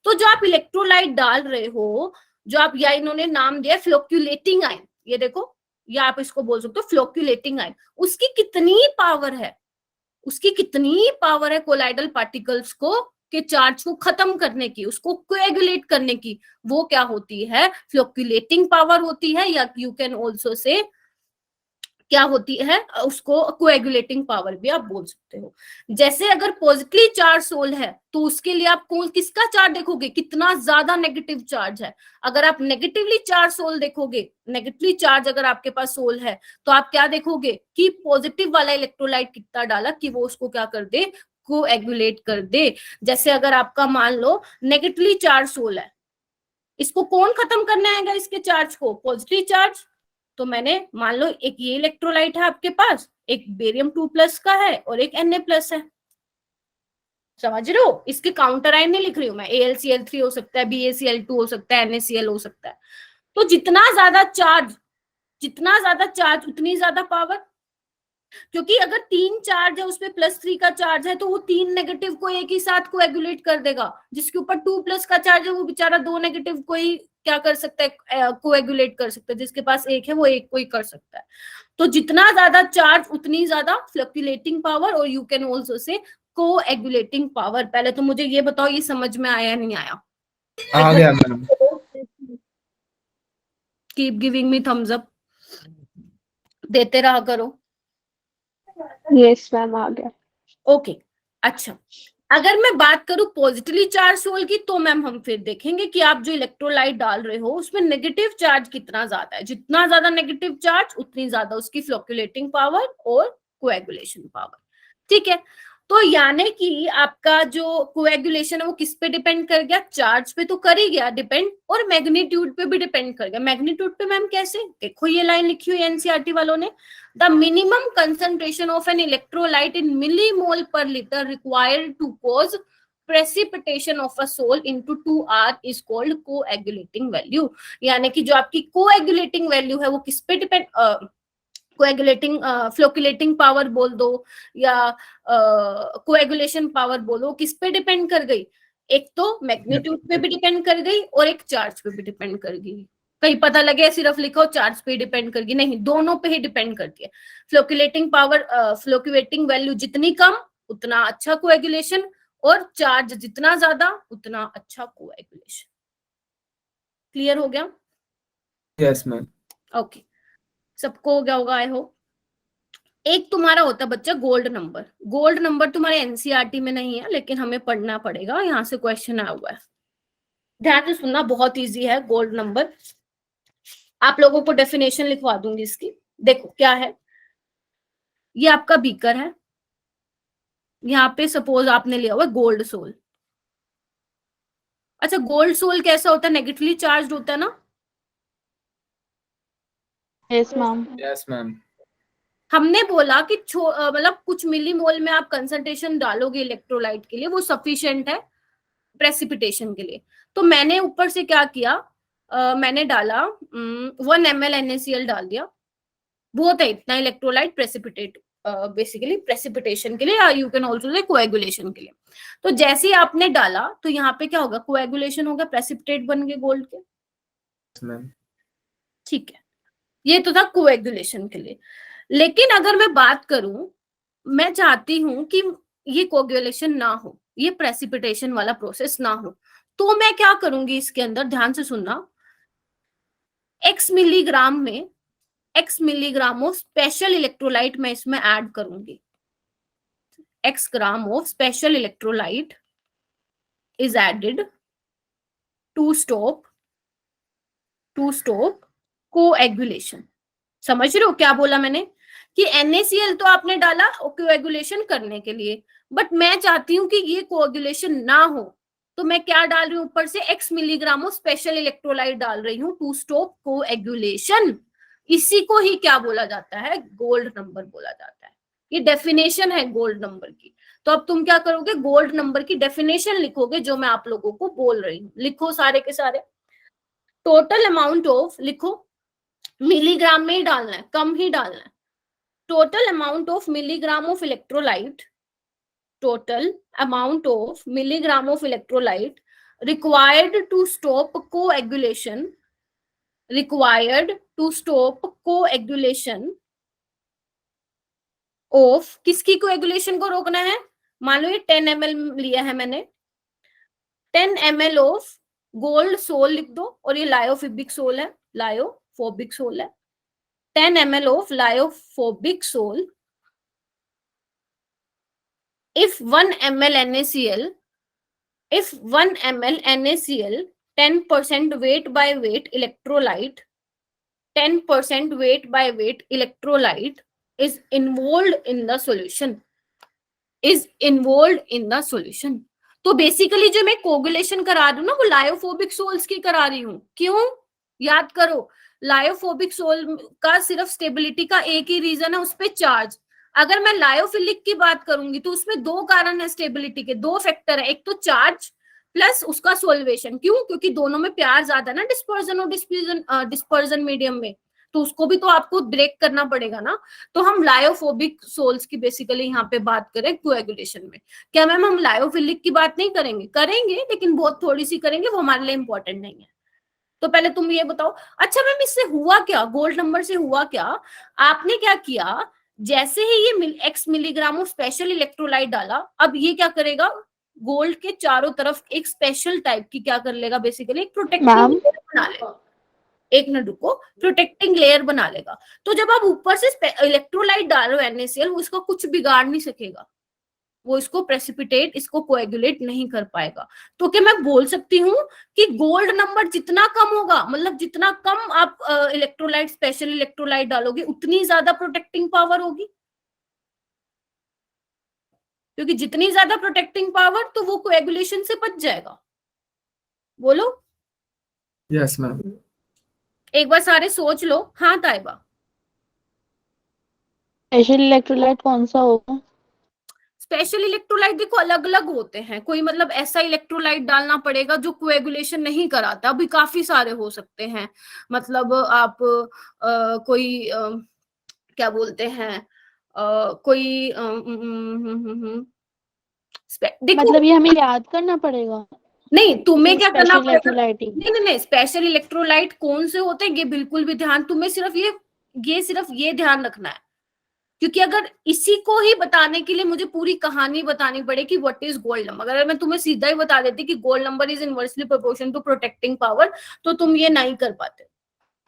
तो जो आप इलेक्ट्रोलाइट डाल रहे हो, जो आप, या इन्होंने नाम दिया फ्लोक्यूलेटिंग आयन, ये देखो, या आप इसको बोल सकते हो फ्लोक्यूलेटिंग आयन, उसकी कितनी पावर है, उसकी कितनी पावर है कोलाइडल पार्टिकल्स को के चार्ज को खत्म करने की, उसको कोएगुलेट करने की, वो क्या होती है, फ्लोक्यूलेटिंग पावर होती है, या यू कैन ऑल्सो से क्या होती है, उसको कोएगुलेटिंग पावर भी आप बोल सकते हो। जैसे अगर पॉजिटिवली चार्ज सोल है तो उसके लिए आप कौन किसका चार्ज देखोगे, कितना ज्यादा नेगेटिव चार्ज है। अगर आप नेगेटिवली चार्ज सोल देखोगे, नेगेटिवली चार्ज अगर आपके पास सोल है, तो आप क्या देखोगे कि पॉजिटिव वाला इलेक्ट्रोलाइट कितना डाला कि वो उसको क्या कर दे, कोएगुलेट कर दे। जैसे अगर आपका मान लो नेगेटिवली चार्ज सोल है, इसको कौन खत्म करने आएगा, इसके चार्ज को, पॉजिटिव चार्ज। तो मैंने मान लो एक ये इलेक्ट्रोलाइट है आपके पास, एक बेरियम 2+ का है और एक Na+ है, समझ रहे हो, इसके काउंटर आयन नहीं लिख रही हूं मैं, AlCl3 हो सकता है, BaCl2 हो सकता है, NaCl हो सकता है। तो जितना ज्यादा चार्ज उतनी ज्यादा पावर, क्योंकि अगर 3 चार्ज है उसपे +3 का चार्ज है, तो वो 3 नेगेटिव को एक ही साथ कोएगुलेट कर देगा। जिसके ऊपर 2+ का चार्ज है वो बेचारा 2 नेगेटिव को ही क्या कर सकता है, कोएगुलेट कर सकता है। जिसके पास 1 है वो 1 को ही कर सकता है। तो जितना ज्यादा चार्ज उतनी ज्यादा फ्लक्चुएटिंग पावर, और you can also say coagulating power. पहले तो मुझे ये बताओ ये समझ में आया नहीं आया? आ गया ma'am. Keep giving me thumbs up, देते रहा करो। यस मैम, आ गया। ओके अच्छा, अगर मैं बात करूं पॉजिटिवली चार्ज सोल की, तो मैम हम फिर देखेंगे कि आप जो इलेक्ट्रोलाइट डाल रहे हो उसमें नेगेटिव चार्ज कितना ज्यादा है। जितना ज्यादा नेगेटिव चार्ज उतनी ज्यादा उसकी फ्लोक्युलेटिंग पावर और कोएगुलेशन पावर। ठीक है, तो यानी कि आपका जो कोएगुलेशन है वो किस पे डिपेंड कर गया, चार्ज पे तो कर ही गया डिपेंड, और मैग्नीट्यूड पे भी डिपेंड कर गया। मैग्नीट्यूड पे मैम कैसे, देखो ये लाइन लिखी हुई है एनसीईआरटी वालों ने, the minimum concentration of an electrolyte in millimole per litre required to cause precipitation of a soul into 2R is called coagulating value। यानी कि जो आपकी coagulating value है वो किस पे डिपेंड, कोएगुलेटिंग फ्लोक्युलेटिंग पावर बोल दो या कोएगुलेशन पावर बोलो, किस पे डिपेंड कर गई, एक तो मैग्नीट्यूड पे भी डिपेंड कर गई और एक चार्ज पे भी डिपेंड कर गई। कहीं पता लगे सिर्फ लिखो चार्ज पे डिपेंड कर गई, नहीं, दोनों पे ही डिपेंड करती है। फ्लोक्युलेटिंग पावर, फ्लोक्युलेटिंग वैल्यू जितनी कम उतना अच्छा कोएगुलेशन, और चार्ज जितना ज्यादा उतना अच्छा कोएगुलेशन। क्लियर हो गया? Yes ma'am. ओके, सबको हो गया होगा आई होप। एक तुम्हारा होता है बच्चा गोल्ड नंबर। गोल्ड नंबर तुम्हारे एनसीईआरटी में नहीं है, लेकिन हमें पढ़ना पड़ेगा, यहाँ से क्वेश्चन आया हुआ है, ध्यान से सुनना, बहुत इजी है गोल्ड नंबर। आप लोगों को डेफिनेशन लिखवा दूंगी इसकी। देखो क्या है, ये आपका बीकर है, यहाँ पे सपोज आपने लिया हुआ गोल्ड सोल। अच्छा, गोल्ड सोल कैसा होता है, नेगेटिवली चार्ज होता है ना? Yes ma'am. Yes ma'am. हमने बोला कि मतलब कुछ मिलीमोल में आप कंसंट्रेशन डालोगे इलेक्ट्रोलाइट के लिए, वो सफिशिएंट है प्रेसिपिटेशन के लिए। तो मैंने ऊपर से क्या किया, मैंने डाला 1 ml NaCl डाल दिया, बहुत है इतना इलेक्ट्रोलाइट प्रेसिपिटेट, बेसिकली प्रेसिपिटेशन के लिए, या you can also say coagulation के लिए। तो जैसे ही आपने डाला तो यहाँ पे क्या होगा, कोएगुलेशन होगा, प्रेसिपिटेट बन गए गोल्ड के। मैम ठीक है, ये तो था कोएगुलेशन के लिए। लेकिन अगर मैं बात करूं, मैं चाहती हूं कि ये कोएगुलेशन ना हो, ये प्रेसिपिटेशन वाला प्रोसेस ना हो, तो मैं क्या करूंगी इसके अंदर, ध्यान से सुनना, x मिलीग्राम में x milligram of special electrolyte मैं इसमें ऐड करूंगी। x gram of special electrolyte is added to stop coagulation. समझ रहे हो क्या बोला मैंने, कि NaCl तो आपने डाला कोएगुलेशन करने के लिए, बट मैं चाहती हूं कि ये कोएगुलेशन ना हो, तो मैं क्या डाल रही हूँ ऊपर से, x milligram of special electrolyte डाल रही हूँ टू स्टॉप कोएगुलेशन। इसी को ही क्या बोला जाता है, गोल्ड नंबर बोला जाता है। ये डेफिनेशन है गोल्ड नंबर की। तो अब तुम क्या करोगे, गोल्ड नंबर की डेफिनेशन लिखोगे जो मैं आप लोगों को बोल रही हूँ। लिखो सारे के सारे। टोटल अमाउंट ऑफ, लिखो मिलीग्राम में ही डालना है, कम ही डालना है। Total amount of milligram of electrolyte, total amount of milligram of electrolyte required to stop coagulation, required to stop coagulation of, किसकी coagulation को रोकना है, मान लो ये 10 ml लिया है मैंने, 10 ml ऑफ गोल्ड सोल लिख दो, और ये लायोफोबिक सोल है, लायोफोबिक सोल है, 10 ml of lyophobic sol if 1 ml NaCl, if 1 ml NaCl 10% weight by weight electrolyte, 10% weight by weight electrolyte is involved in the solution, is involved in the solution। तो basically जो मैं coagulation करा रही हूँ ना, वो lyophobic souls की करा रही हूँ। क्यों, याद करो, लायोफोबिक सोल का सिर्फ स्टेबिलिटी का एक ही रीजन है, उस पे चार्ज। अगर मैं लायोफिलिक की बात करूंगी तो उसमें दो कारण है स्टेबिलिटी के, दो फैक्टर है, एक तो चार्ज प्लस उसका सोल्वेशन। क्यों, क्योंकि दोनों में प्यार ज्यादा ना, डिस्पर्जन और डिस्पर्जन मीडियम में, तो उसको भी तो आपको ब्रेक करना पड़ेगा ना। तो हम लायोफोबिक सोल्स की बेसिकली यहाँ पे बात करें कोएगुलेशन में। क्या मैम हम लायोफिलिक की बात नहीं करेंगे, करेंगे लेकिन बहुत थोड़ी सी करेंगे, वो हमारे लिए इंपॉर्टेंट नहीं है। तो पहले तुम ये बताओ, अच्छा मैम इससे हुआ क्या, गोल्ड नंबर से हुआ क्या? आपने क्या किया, जैसे ही ये x milligram of special electrolyte डाला, अब ये क्या करेगा, गोल्ड के चारों तरफ एक स्पेशल टाइप की क्या कर लेगा, बेसिकली एक प्रोटेक्टिंग लेयर बना लेगा। एक मिनट रुको, प्रोटेक्टिंग लेयर बना लेगा। तो जब आप ऊपर से इलेक्ट्रोलाइट डालो NaCl, वो इसका कुछ बिगाड़ नहीं सकेगा, वो इसको प्रेसिपिटेट, इसको कोएगुलेट नहीं कर पाएगा। तो क्या मैं बोल सकती हूँ कि गोल्ड नंबर जितना कम होगा, मतलब जितना कम आप इलेक्ट्रोलाइट, स्पेशल इलेक्ट्रोलाइट डालोगे, उतनी ज्यादा प्रोटेक्टिंग पावर होगी? क्योंकि जितनी ज्यादा प्रोटेक्टिंग पावर, तो वो कोएगुलेशन से बच जाएगा। बोलो। Yes ma'am. एक बार सारे सोच लो। हाँ ताइबा। स्पेशल इलेक्ट्रोलाइट कौन सा होगा? स्पेशल इलेक्ट्रोलाइट देखो अलग अलग होते हैं, कोई मतलब ऐसा इलेक्ट्रोलाइट डालना पड़ेगा जो कोएगुलेशन नहीं कराता, अभी काफी सारे हो सकते हैं। मतलब आप कोई क्या बोलते हैं, कोई देखो, मतलब ये हमें याद करना पड़ेगा? नहीं तुम्हें क्या करना स्पेशल पड़ेगा, इलेक्ट्रोलाइट ही। नहीं, स्पेशल इलेक्ट्रोलाइट कौन से होते हैं ये बिल्कुल भी ध्यान, तुम्हें सिर्फ ये ध्यान रखना है। क्योंकि अगर इसी को ही बताने के लिए मुझे पूरी कहानी बतानी पड़े कि व्हाट इज गोल्ड नंबर, अगर मैं तुम्हें सीधा ही बता देती कि gold number is inversely proportional to protecting power, तो तुम ये नहीं कर पाते।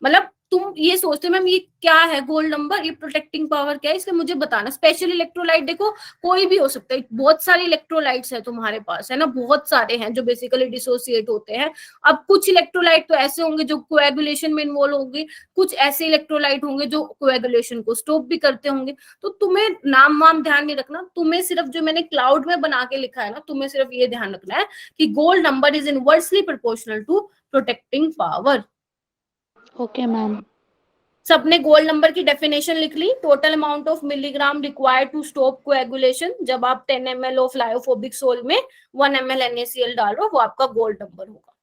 मतलब तुम ये सोचते मैम ये क्या है गोल्ड नंबर, ये प्रोटेक्टिंग पावर क्या है, इसलिए मुझे बताना। स्पेशल इलेक्ट्रोलाइट देखो कोई भी हो सकता है, बहुत सारे इलेक्ट्रोलाइट्स है तुम्हारे पास, है ना, बहुत सारे हैं जो बेसिकली डिसोसिएट होते हैं। अब कुछ इलेक्ट्रोलाइट तो ऐसे होंगे जो कोएगुलेशन में इन्वॉल्व होंगे, कुछ ऐसे इलेक्ट्रोलाइट होंगे जो कोएगुलेशन को स्टॉप भी करते होंगे। तो तुम्हें नाम वाम ध्यान नहीं रखना, तुम्हें सिर्फ जो मैंने क्लाउड में बना के लिखा है ना, तुम्हें सिर्फ ये ध्यान रखना है कि gold number is inversely proportional to protecting power. Okay ma'am. सबने गोल्ड नंबर की डेफिनेशन लिख ली। Total amount of milligram required to stop coagulation, जब आप 10 ml ऑफ लायोफोबिक सोल में 1 ml NaCl डालो, वो आपका गोल्ड नंबर होगा।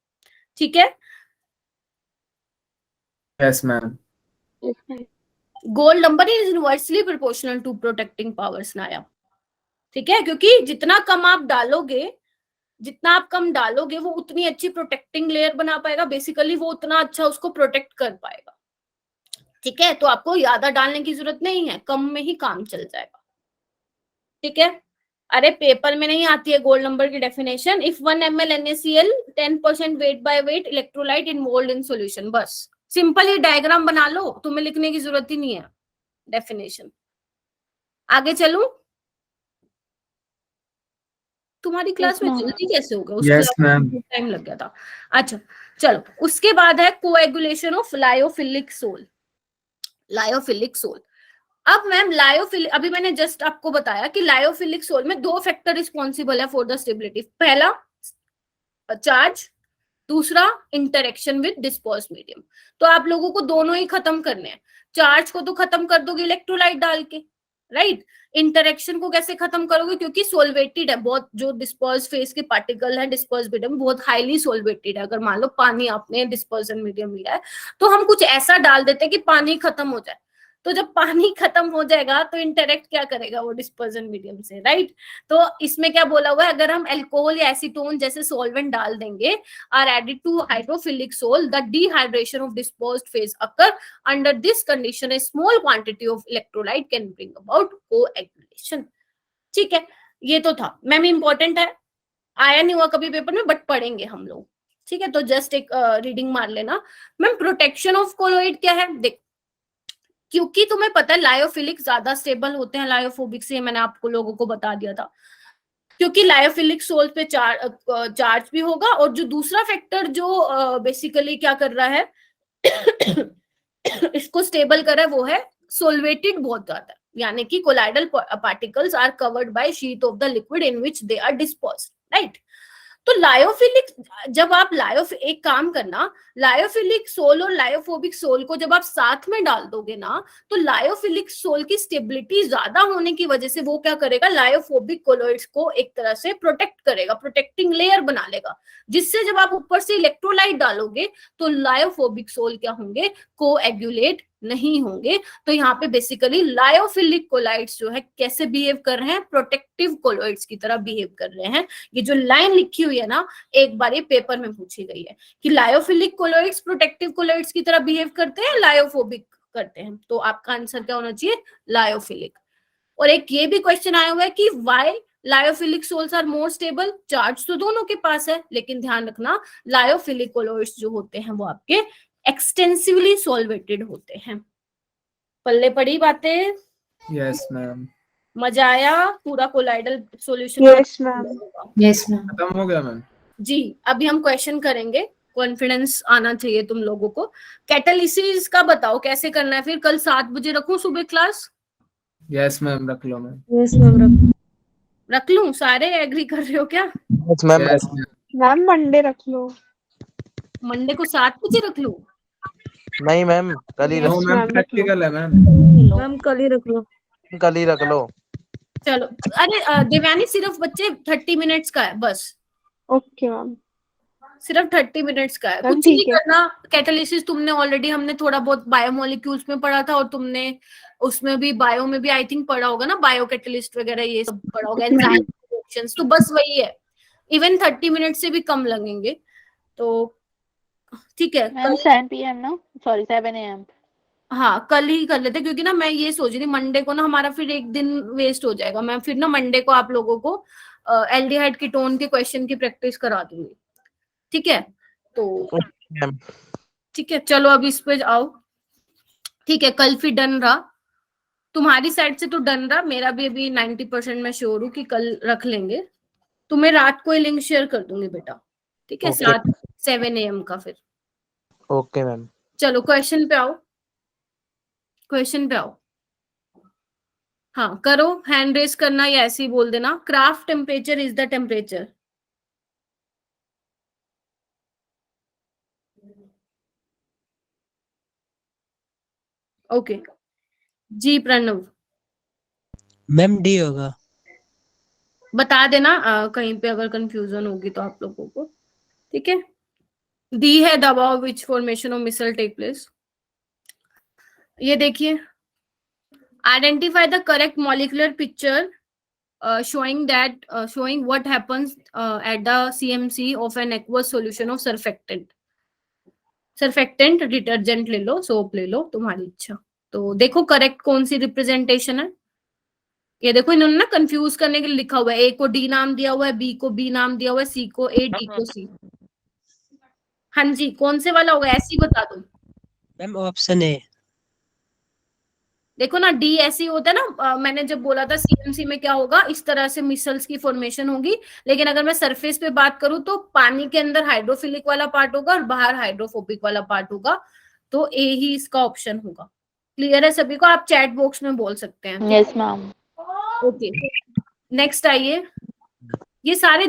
ठीक है, yes ma'am. Gold number is inversely proportional to protecting power Sanaya. ठीक है, क्योंकि जितना कम आप डालोगे, जितना आप कम डालोगे, वो उतनी अच्छी प्रोटेक्टिंग लेयर बना पाएगा, बेसिकली वो उतना अच्छा उसको प्रोटेक्ट कर पाएगा। ठीक है, तो आपको ज्यादा डालने की जरूरत नहीं है, कम में ही काम चल जाएगा। ठीक है, अरे पेपर में नहीं आती है गोल्ड नंबर की definition, if 1 ml NaCl 10% weight by weight electrolyte involved in solution. बस सिंपल ही डायग्राम बना लो, तुम्हें लिखने की जरूरत ही नहीं है डेफिनेशन। आगे चलूं, तुम्हारी क्लास में जल्दी कैसे हो गया, उस यस क्लास मैम। में टाइम लग गया था। अच्छा चलो, उसके बाद है coagulation of lyophilic sol. Lyophilic sol, अब मैम लायोफिलिक, अभी मैंने जस्ट आपको बताया कि लायोफिलिक सोल में दो फैक्टर रिस्पॉन्सिबल है फॉर द स्टेबिलिटी। पहला चार्ज, दूसरा इंटरेक्शन विद डिस्पर्स मीडियम। तो आप लोगों को दोनों ही खत्म करने हैं। चार्ज को तो खत्म कर दोगे इलेक्ट्रोलाइट डाल के, राइट। इंटरेक्शन को कैसे खत्म करोगे, क्योंकि सोलवेटेड है बहुत, जो डिस्पर्स फेज के पार्टिकल है डिस्पर्स मीडियम बहुत हाईली सोलवेटेड है। अगर मान लो पानी आपने डिस्पर्सन मीडियम लिया है तो हम कुछ ऐसा डाल देते हैं कि पानी खत्म हो जाए, तो जब पानी खत्म हो जाएगा तो इंटरेक्ट क्या करेगा वो डिस्पर्सन मीडियम से, राइट। तो इसमें क्या बोला हुआ है, अगर हम अल्कोहल या एसीटोन जैसे सॉल्वेंट डाल देंगे are added to hydrophilic sol, the dehydration of dispersed phase occur, under this condition a small quantity of electrolyte can bring about coagulation. ठीक है, ये तो था मैम, इंपॉर्टेंट है, आया नहीं हुआ कभी पेपर में बट पढ़ेंगे हम लोग। ठीक है, तो जस्ट एक रीडिंग मार लेना। मैम प्रोटेक्शन ऑफ कोलोइड क्या है, देख, क्योंकि तुम्हें पता है लायोफिलिक ज्यादा स्टेबल होते हैं लायोफोबिक से, मैंने आपको लोगों को बता दिया था, क्योंकि लायोफिलिक सोल पे चार्ज भी होगा, और जो दूसरा फैक्टर जो बेसिकली क्या कर रहा है इसको स्टेबल कर रहा है वो है सोलवेटेड बहुत ज्यादा, यानी कि colloidal particles are covered by sheet of the liquid in which they are dispersed, right. तो लायोफिलिक, जब आप एक काम करना, लायोफिलिक सोल और लायोफोबिक सोल को जब आप साथ में डाल दोगे ना, तो लायोफिलिक सोल की स्टेबिलिटी ज्यादा होने की वजह से वो क्या करेगा, लायोफोबिक कोलोइड्स को एक तरह से प्रोटेक्ट करेगा, प्रोटेक्टिंग लेयर बना लेगा, जिससे जब आप ऊपर से इलेक्ट्रोलाइट डालोगे तो लायोफोबिक सोल क्या होंगे, कोएगुलेट नहीं होंगे। तो यहाँ पे बेसिकली लायोफिलिक कोलाइड्स जो है कैसे बिहेव कर रहे हैं, प्रोटेक्टिव कोलोइड्स की तरह बिहेव कर रहे हैं। ये जो लाइन लिखी हुई है ना, एक बार ये पेपर में पूछी गई है कि लायोफिलिक कोलोइड्स प्रोटेक्टिव कोलोइड्स की तरह बिहेव करते हैं, लायोफोबिक करते हैं, तो आपका आंसर क्या होना चाहिए, लायोफिलिक। और एक ये भी क्वेश्चन आया हुआ है कि why lyophilic sols are more stable, charge तो दोनों के पास है, लेकिन ध्यान रखना लायोफिलिक कोलोइड्स जो होते हैं वो आपके एक्सटेंसिवली सॉल्वेटेड होते हैं। पल्ले पड़ी बातें, यस मैम। मजा आया, पूरा colloidal solution yes ma'am. Yes ma'am. खत्म हो गया मैम। जी। अभी हम क्वेश्चन करेंगे, कॉन्फिडेंस आना चाहिए तुम लोगों को। कैटालिसिस का बताओ कैसे करना है, फिर कल 7 बजे रखूं सुबह क्लास? यस मैम, रख लो मैम। यस मैम, रख लूं, सारे एग्री कर रहे हो क्या? Yes ma'am. मैम मंडे रख लो। मंडे को 7 बजे रख लूं? नहीं मैम, कल ही Yes, रख नो ma'am, मैम, रख लो। प्रैक्टिकल है मैम। मैम कल ही रख लो। कल ही रख लो। चलो, अरे देवयानी सिर्फ बच्चे 30 मिनट्स का है बस, ओके मैम। सिर्फ 30 मिनट्स का है, मैम, कुछ नहीं ठीक है। करना। कैटालिसिस तुमने ऑलरेडी, हमने थोड़ा बहुत बायोमोलिक्यूल्स में पढ़ा था, और तुमने उसमें भी बायो में भी आई थिंक पढ़ा होगा ना, बायो कैटलिस्ट वगैरह ये सब पढ़ा होगा, एंजाइम रिएक्शंस, तो बस वही है। इवन 30 मिनट से भी कम लगेंगे, तो ठीक है। मैम 7 PM ना, सॉरी 7 AM। हाँ, कल ही कर लेते, क्योंकि ना मैं ये सोच रही थी मंडे को ना हमारा फिर एक दिन वेस्ट हो जाएगा। मैं फिर ना मंडे को आप लोगों को एल्डिहाइड कीटोन के क्वेश्चन की प्रैक्टिस करा दूंगी, ठीक है? तो मैम ठीक है, चलो अब इस पे आओ। ठीक है, कल फिर डन रहा, तुम्हारी साइड से तो डन रहा, मेरा भी अभी 90% मैं श्योर हूँ कि कल रख लेंगे। तुम्हें रात को ही लिंक शेयर कर दूंगी बेटा, ठीक है? Okay. 7 AM का फिर। Okay ma'am. चलो क्वेश्चन पे आओ, क्वेश्चन पे आओ। हाँ करो, हैंड रेस करना या ऐसे ही बोल देना, Krafft temperature is the temperature. Okay जी, प्रणव मैम डी होगा। बता देना कहीं पे अगर कंफ्यूजन होगी तो आप लोगों को, ठीक है? डी है दबाव which formation of micelle take place. ये देखिए, identify the correct molecular picture showing what happens at the CMC of an aqueous solution of surfactant detergent ले लो, सोप ले लो, तुम्हारी इच्छा। तो देखो करेक्ट कौन सी रिप्रेजेंटेशन है। ये देखो इन्होंने ना कंफ्यूज करने के लिए लिखा हुआ है, ए को डी नाम दिया हुआ है, बी को बी नाम दिया हुआ है, सी को ए, डी को सी। हाँ जी, कौन से वाला होगा ऐसे ही बता दो। Ma'am option A. देखो ना, डी ऐसी होता है ना, मैंने जब बोला था सीएमसी में क्या होगा, इस तरह से मिसल्स की फॉर्मेशन होगी, लेकिन अगर मैं सरफेस पे बात करूं तो पानी के अंदर हाइड्रोफिलिक वाला पार्ट होगा और बाहर हाइड्रोफोबिक वाला पार्ट होगा, तो ए ही इसका ऑप्शन होगा। क्लियर है सभी को? आप चैट बॉक्स में बोल सकते हैं। Yes ma'am. ओके, नेक्स्ट आइए। ये सारे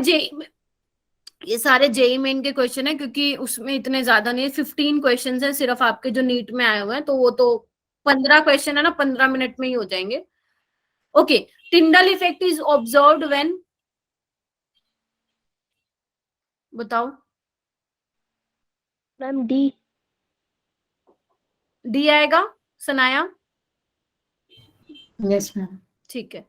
जेई मेन के क्वेश्चन है, क्योंकि उसमें इतने ज्यादा नहीं है, 15 क्वेश्चन है सिर्फ आपके जो नीट में आए हुए हैं, तो वो तो 15 क्वेश्चन है ना, 15 मिनट में ही हो जाएंगे। Okay, Tyndall effect is observed when, बताओ। Ma'am D. डी आएगा सनाया? Yes ma'am. ठीक है,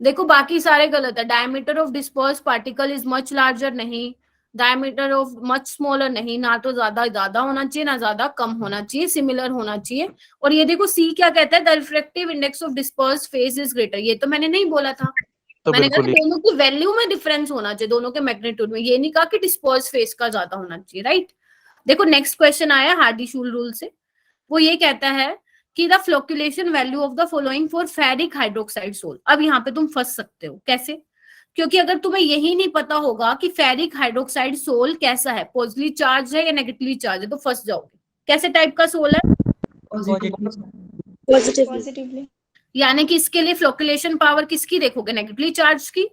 देखो बाकी सारे गलत है। Diameter of disperse particle is much larger, नहीं। डायमीटर ऑफ मच स्मॉलर, नहीं। ना तो ज्यादा ज्यादा होना चाहिए ना ज्यादा कम होना चाहिए, सिमिलर होना चाहिए। और ये देखो सी क्या कहता है, the refractive index of disperse phase is greater, ये तो मैंने नहीं बोला था। तो मैंने कहा बिल्कुल ही दोनों की वैल्यू में डिफरेंस होना चाहिए, दोनों के मैग्नीट्यूड में, ये नहीं कहा कि डिस्पर्स फेज का ज्यादा होना चाहिए, राइट। देखो नेक्स्ट क्वेश्चन आया हार्डी-शूल रूल से, वो ये कहता है कि the flocculation value of the following for ferric hydroxide sol. अब यहाँ पे तुम फंस सकते हो, कैसे? क्योंकि अगर तुम्हें यही नहीं पता होगा कि फेरिक हाइड्रोक्साइड सोल कैसा है, पॉजिटिवली चार्ज है या नेगेटिवली चार्ज है, तो फंस जाओगे। कैसे टाइप का सोल है? पॉजिटिवली। यानी कि इसके लिए फ्लोक्यूलेशन पावर किसकी देखोगे, नेगेटिवली चार्ज की।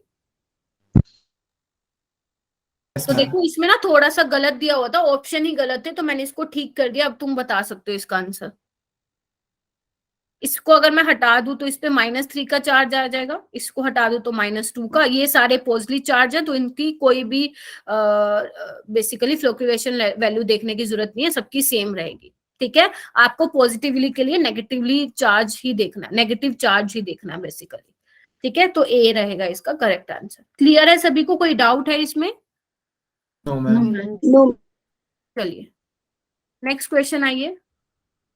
तो देखो इसमें ना थोड़ा सा गलत दिया हुआ था, ऑप्शन ही गलत है, तो मैंने इसको ठीक कर दिया। अब तुम बता सकते हो इसका आंसर। इसको अगर मैं हटा दूं तो इस पे -3 का चार्ज आ जाएगा, इसको हटा दूं तो -2 का। ये सारे पॉजिटिव चार्ज है, तो इनकी कोई भी बेसिकली फ्लोक्यूलेशन वैल्यू देखने की जरूरत नहीं है, सबकी सेम रहेगी। ठीक है, आपको पॉजिटिवली के लिए नेगेटिवली चार्ज ही देखना, नेगेटिव चार्ज ही देखना बेसिकली। ठीक है, तो ए रहेगा इसका करेक्ट आंसर। क्लियर है सभी को? कोई डाउट है इसमें? No ma'am. नो। चलिए नेक्स्ट क्वेश्चन आइए।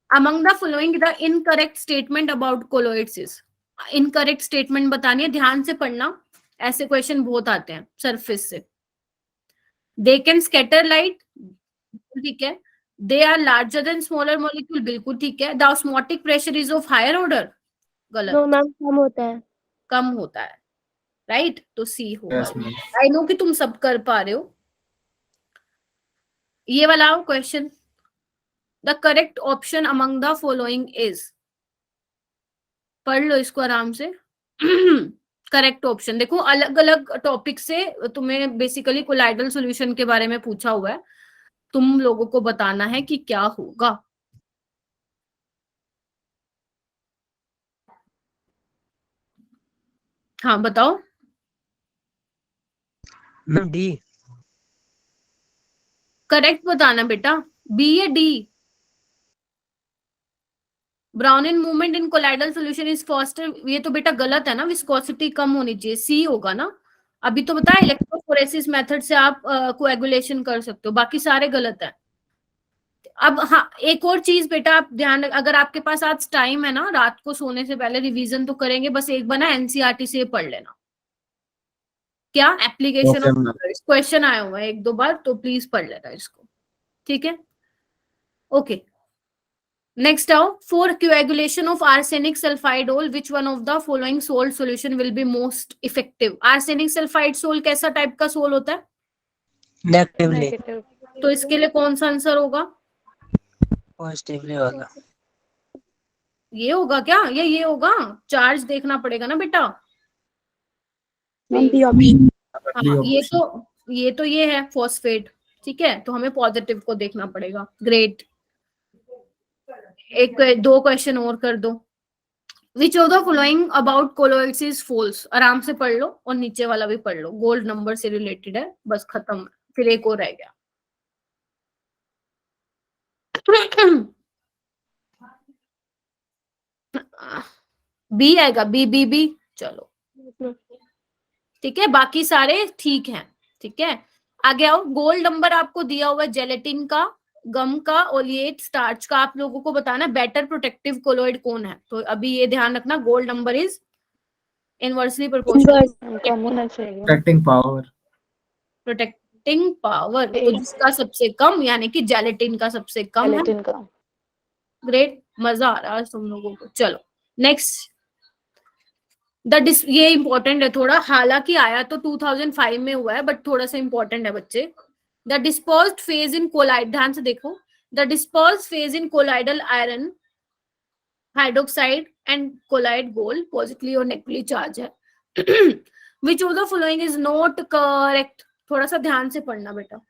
Among the following the incorrect statement about colloids is, incorrect statement बतानी है, ध्यान से पढ़ना, ऐसे क्वेश्चन बहुत आते हैं सरफेस से। दे कैन स्कैटर लाइट, ठीक है। They are larger than smaller molecule, बिल्कुल ठीक है। The osmotic pressure is of higher order, गलत। नो मैम कम होता है। कम होता है, राइट, तो सी होगा। Yes ma'am. आई नो कि तुम सब कर पा रहे हो। ये वाला question, the correct option among the following is, पढ़ लो इसको आराम से। करेक्ट ऑप्शन देखो, अलग अलग टॉपिक से तुम्हें बेसिकली कोलाइडल सॉल्यूशन के बारे में पूछा हुआ है, तुम लोगों को बताना है कि क्या होगा। हाँ बताओ। Ma'am D. करेक्ट बताना बेटा, बी या D. Brownian movement in colloidal solution is faster, ये तो बेटा गलत है ना, विस्कोसिटी कम होनी चाहिए, सी होगा ना। अभी तो बताया इलेक्ट्रोफोरेसिस मेथड से आप कोएगुलेशन कर सकते हो, बाकी सारे गलत है। अब हाँ, एक और चीज बेटा आप ध्यान, अगर आपके पास आज टाइम है ना, रात को सोने से पहले रिवीजन तो करेंगे, बस एक बना एनसीईआरटी से पढ़ लेना। क्या application Okay, of ma'am. Question आया हुआ है 1-2 बार, तो प्लीज पढ़ लेना इसको। ठीक है, ओके। नेक्स्ट आओ, for coagulation of arsenic sulfide ol, which one of the following salt solution will be most effective? arsenic sulfide sol कैसा टाइप का सोल होता है? नेगेटिवली। तो इसके लिए कौन सा आंसर होगा? पॉजिटिवली होगा। ये होगा क्या, या ये होगा? चार्ज देखना पड़ेगा ना बेटा। हाँ, ये है फॉस्फेट, ठीक है, तो हमें पॉजिटिव को देखना पड़ेगा। ग्रेट, एक 2 क्वेश्चन और कर दो। Which of the following about colloids is false, आराम से पढ़ लो, और नीचे वाला भी पढ़ लो, गोल्ड नंबर से रिलेटेड है, बस खत्म। फिर एक और रह गया। बी आएगा, बी बी बी, चलो ठीक है, बाकी सारे ठीक हैं। ठीक है, आगे आओ। गोल्ड नंबर आपको दिया हुआ है जेलेटिन का, गम का, ओलिएट, स्टार्च का। आप लोगों को बताना बेटर प्रोटेक्टिव कोलोइड कौन है। तो अभी ये ध्यान रखना, gold number is inversely proportional कम होना चाहिए। Protecting power. प्रोटेक्टिंग पावर, तो जिसका सबसे कम यानी कि जेलेटिन का सबसे कम है। Gelatin का। ग्रेट, मजा आ रहा है तुम लोगों को। चलो नेक्स्ट, ये इंपॉर्टेंट है थोड़ा, हालांकि आया तो 2005 में हुआ है, बट थोड़ा सा इंपॉर्टेंट है बच्चे। The dispersed phase in colloid, ध्यान से देखो, the dispersed phase in colloidal iron hydroxide and colloid gold positively और नेगेटिवली चार्ज है। Which of the following is not correct, थोड़ा सा ध्यान से पढ़ना बेटा।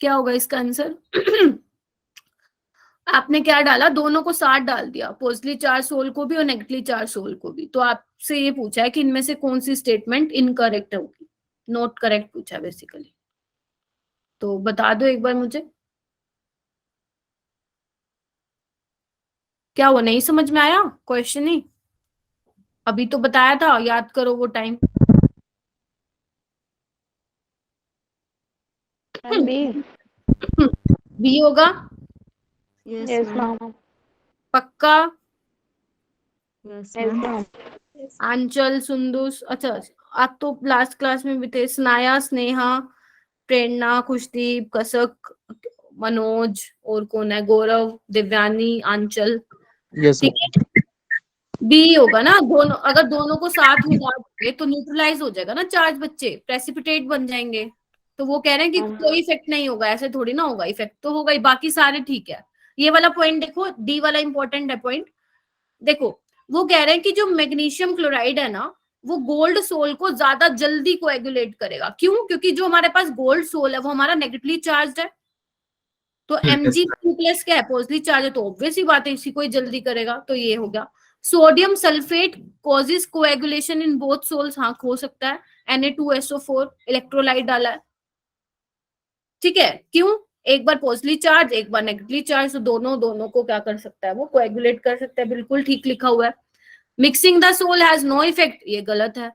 क्या होगा इसका आंसर? आपने क्या डाला, दोनों को 60 डाल दिया, पॉजिटिवली चार्ज सोल को भी और नेगेटिवली चार्ज सोल को भी। तो आपसे ये पूछा है कि इनमें से कौन सी स्टेटमेंट इनकरेक्ट होगी, नॉट करेक्ट पूछा बेसिकली। तो बता दो एक बार मुझे, क्या वो नहीं समझ में आया क्वेश्चन ही? अभी तो बताया था, याद करो वो टाइम। बी। बी होगा यस यस मैम। मैम। पक्का? Yes yes ma'am. मैम। आंचल, सुंदुस, अच्छा आप तो लास्ट क्लास में भी थे। स्नाया, स्नेहा, प्रेरणा, खुशदीप, कसक, मनोज, और कौन है, गौरव, दिव्यानी, आंचल। यस ठीक है, बी होगा ना। दोनों, अगर दोनों को साथ में डाल दोगे तो न्यूट्रलाइज हो जाएगा ना चार्ज, बच्चे प्रेसिपिटेट बन जाएंगे। तो वो कह रहे हैं कि कोई इफेक्ट नहीं होगा, ऐसे थोड़ी ना होगा, इफेक्ट तो होगा ही, बाकी सारे ठीक है। ये वाला पॉइंट देखो, डी वाला इंपॉर्टेंट है पॉइंट। देखो वो कह रहे हैं कि जो मैग्नीशियम क्लोराइड है ना, वो गोल्ड सोल को ज्यादा जल्दी कोएगुलेट करेगा। क्यों? क्योंकि जो हमारे पास गोल्ड सोल है वो हमारा नेगेटिवली चार्ज है। तो Mg2+ क्या है, पॉजिटिवली चार्ज है, तो ऑब्वियस ही बात है इसी को ही जल्दी करेगा। तो ये हो गया। Sodium sulphate causes coagulation in both sols, हाँ हो सकता है। Na2SO4 इलेक्ट्रोलाइट डाला है, ठीक है। क्यों? एक बार पॉजिटिवली चार्ज, एक बार नेगेटिवली चार्ज, तो दोनों को क्या कर सकता है, वो कोएगुलेट कर सकता है। बिल्कुल ठीक लिखा हुआ है। Mixing the sol has no effect, ये गलत है।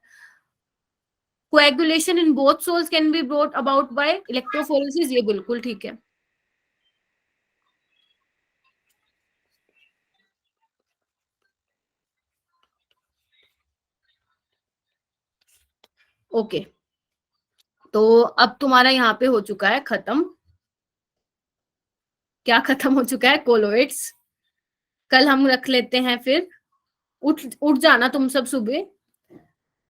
Coagulation in both sols can be brought about by electrophoresis, ये बिल्कुल ठीक है। ओके, तो अब तुम्हारा यहाँ पे हो चुका है खत्म। क्या खत्म हो चुका है? कोलोइड्स। कल हम रख लेते हैं फिर। उठ उठ जाना तुम सब सुबह,